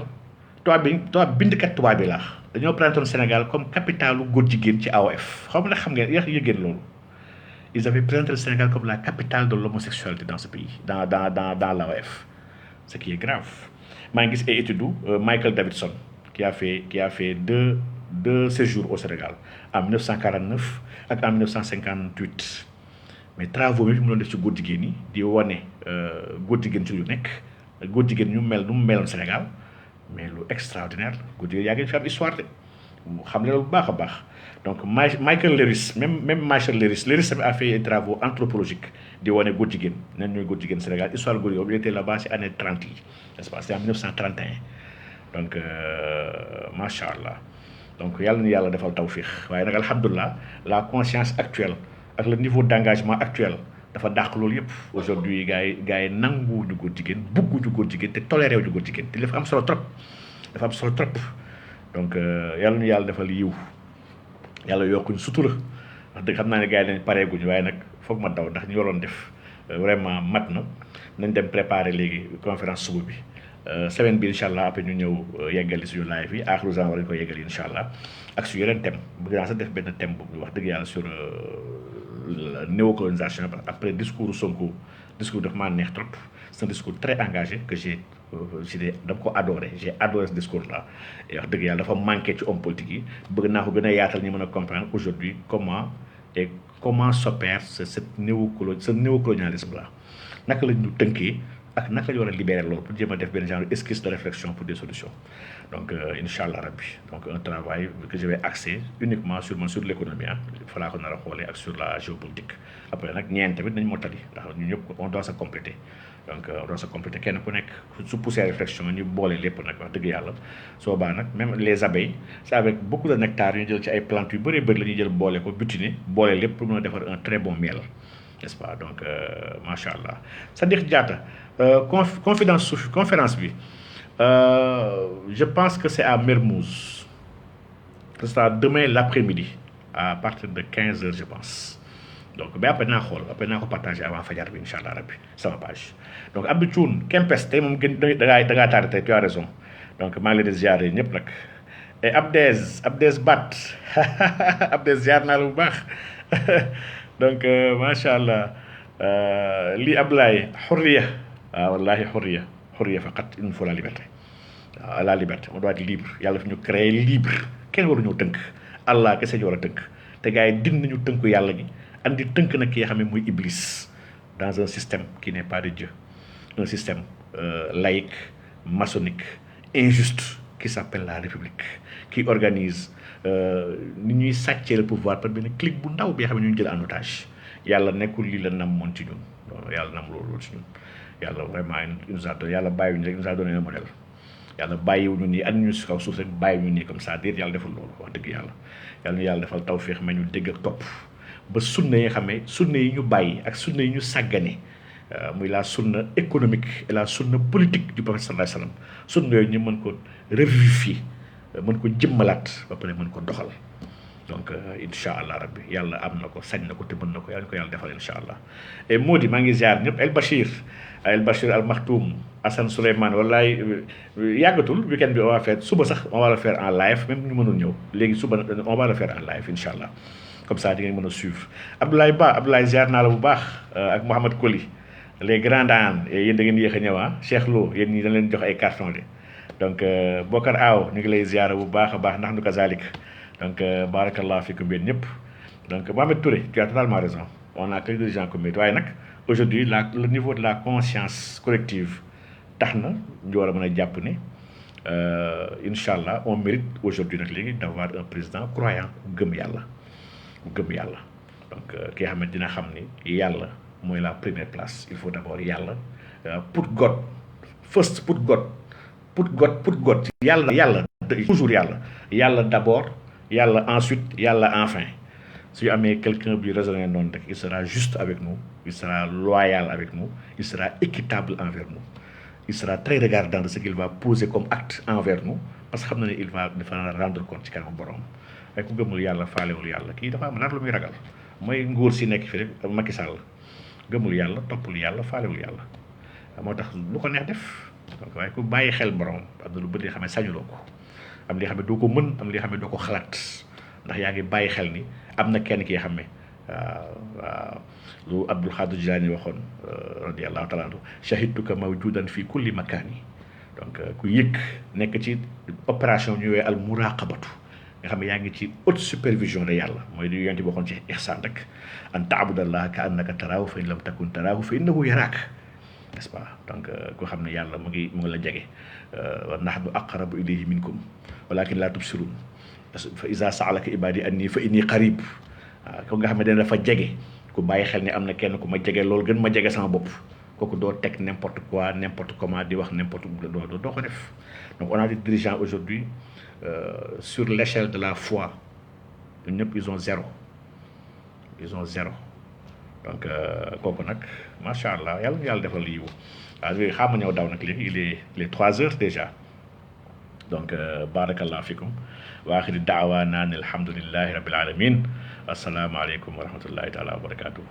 bindkat tubaab bi la dañoo présenté Sénégal comme capitalu góor jigéen ci AOF xaw ma nag xam ngeen yëgeen loolu. Ils avaient présenté le Sénégal comme la capitale de l'homosexualité dans ce pays, dans l'AOF. Ce qui est grave. Mangis et étude Michael Davidson, qui a fait deux séjours au Sénégal, en 1949 et en 1958. Mais travaux, même si nous avons fait Gaudigeni, di wane Gaudigen ci lu nek, Gaudigen ñu mel au Sénégal, mais lu extraordinaire. Gaudigen y a une histoire de. Xam ne lu baax a baax donc Michael Lewis même Michael Lewis a fait des travaux anthropologiques di wane góor jigéen nan ñooy góor jigéen Sénégal histoire góor jigéen il était là-bas ci année 30 yi n'est-ce pas c'est en 1931 donc macha allah donc yàlla na yàlla defal tawfiix waaye nag alhamdulilah la conscience actuelle ak le niveau d'engagement actuel dafa dàq loolu yëpp aujourd'hui gars yi nangu ñu góor jigéen buggu ñu góor jigéen te toléré wu ñu góor jigéen te dafa am solo trop donc yàlla ñu yàlla defal yiw yàlla yokkuñ sutura wax dëgg xam naa ne gars yi dañ pareeguñu waaye nag foog ma daw ndax ñu waroon def vraiment mat na nañ dem préparer léegi conférence suba bi semaine bi incha allah après ñu ñëw yeggali suñu live yi aaxiru zaman war nañu ko yeggali incha allah ak su yeneen thème bëgg naa sax def benn thème boobu wax dëgg yàlla sur la néocolonisation après discours Sonko discours daf maa neex trop c'est un discours très engagé que dama ko adoré j'ai adoré ce discours là et wax dëgg yàlla dafa manqué ci homme politique yi bëgg naa ko gën a yaatal ñu mën a comprendre aujourd'hui comment s'opère ce néocolonialisme là naka la ñu tënkee ak naka la ñu war a libérer loolu pour jéem a def benn genre esquisse de réflexion pour des solutions donc incha allah rabbi donc un travail que je vais axer uniquement sur l'économie fa laa ko nar a xoolee ak sur la géopolitique après nag ñeent tamit nañ mottali ndax ñu ñëpp on doit se compléter donc on doit se compléter kenn ku nekk su poussé réflexion ñu boole lépp nag wax dëgg yàlla soo baa nag même les abeilles c'est avec beaucoup de nectar ñu jël ci ay plantes yu bëri la ñuy jël boole ko butiner boole lépp pour mën a defar un très bon miel n'est-ce pas donc macha allah Sadikh Diatta conférence bi je pense que c'est à Mermoz ce sera demain l'après-midi à partir de 15h je pense donc mais après naa ko partager avant fajar bi incha allah rabbi sama page donc Abdou Thioune Kempes tey moom gën da ngaa tardé tey tu as raison donc maa ngi leen di ziare ñëpp nag et Abdez Bat Abdez ziar naa la bu baax donc macha allah lii Ablaye xurriya wallahi xurriya faqat il nous faut la liberté la liberté on doit être libre yàlla fi ñu créé libre kenn waruñoo tënk Allah kese ñu war a tënk te gars yi din nañu tënku yàlla gi andi tënk nag ki nga xam ne mooy Iblis dans un système qui n'est pas de Dieu un système laïque maçonnique injuste qui s'appelle la République qui organise ni ñuy sàccee le pouvoir par benn clique bu ndaw bi nga xam ne ñu jël en otage yàlla nekkul lii la nam moon ci ñun yàlla nam loolu ci ñun yàlla vraiment il nous a donné yàlla bàyyiwuñu rek il nous a donné un modèle yàlla bàyyiwuñu nii and ñu si kaw suuf rek bàyyiwuñu nii comme ça dire yàlla defal loolu wax dëgg yàlla ñu yàlla defal tawfeex ma ñu dégg ak topp ba sunna yi nga xam ne sunna yi ñu bàyyi ak sunna yi ñu sàggane muy la sunna économique et la sunna politique du prophète sallallahu alayhi wasallam sunna yooyu ñu mën ko revivifier mën ko jëmmalaat ba pare mën ko doxal donc incha allah rabbi yàlla am na ko sañ na ko te mën na ko yàlla ñu ko yàlla defal incha allah et moo di maa ngi ziar ñëpp El Bachir Al Maktoum Assane Souleymane wallaay yàggatul weekend bi on va faire suba sax on va le faire en live même ñu mënul ñëw léegi suba on va le faire en live incha allah comme ça di ngeen mën a suivre Abdoulaye ziar naa la bu baax ak Mouhamed Koli les grands daan yéen da ngeen yéex a ñëw Cheikh Lo yéen ñi dañ leen jox ay carton de donc Bokar Aw ñu ngi lay ziar bu baax a baax ndax nu kazalik donc barakallah fikum yéen ñëpp donc Mohamed Touré tu as totalement raison on a quelques gens comme waaye nag aujourd'hui le niveau de la conscience collective tax na ñu war a mën a jàpp ne incha allah on mérite aujourd'hui nag léegi d'avoir un président croyant gëm yàlla donc ki nga xam ne dina xam ni yàlla mooy la première place il faut d'abord yàlla put God put God yàlla toujours yàlla d'abord yàlla ensuite yàlla enfin su amee quelqu'un bi raisonné noonu rek il sera juste avec nous il sera loyal avec nous il sera équitable envers nous il sera très regardant de ce qu'il va poser comme acte envers nous parce que xam na ne il va dafa rendre compte ci kanam borom waaye ku gëmul yàlla faalewul yàlla kii dafa am nar lu muy ragal mooy nguur si nekk fi rek Macky Sall gëmul yàlla toppul yàlla faalewul yàlla moo tax lu ko neex def donc waaye ku bàyyi xel borom am na lu bëri xam ne sañuloo ko am li xam ne doo ko mën am li xam ne doo ko xalaat ndax yaa ngi bàyyi xel ni am na kenn ki xam ne waaw lu Abdul Xaadir Jilaani waxoon radiyallahu taala anhu shahidtuka mawjudan fi kulli makaani donc ku yëg nekk ci opération ñu woowee al muraqabatu nga xam ne yaa ngi ci haute supervision de yàlla mooy li yonent bi waxoon ci ihsaan rek an taabudallaha ka annaka taraahu fa in lam takun taraahu fa innahu yaraak n'est-ce pas donc ku xam ne yàlla mu ngi la jege wa nahnu aqrabu ilayhi minkum walakin la tubsirun fa iza sa'alaka ibadi anni fa inni qarib ko nga xam ne dana dafa jege ku bàyyi xel ne am na kenn ku ma jege loolu gën ma jege sama bopp kooku doo teg n'importe quoi n'importe comment di wax n'importe doo ko def donc on a des dirigeants aujourd'hui sur l'échelle de la foi ñun ñëpp ils ont zéro donc kooku nag macha allah yàlla defal li yiwu waaw léegi xam nga ñëw daw nag léegi il est 3 heures déjà donc barakallahu fikum wa axiru daawaana an alhamdulillahi rabbil alamin assalaamu aleykum wa rahmatullahi taala wa barakatuh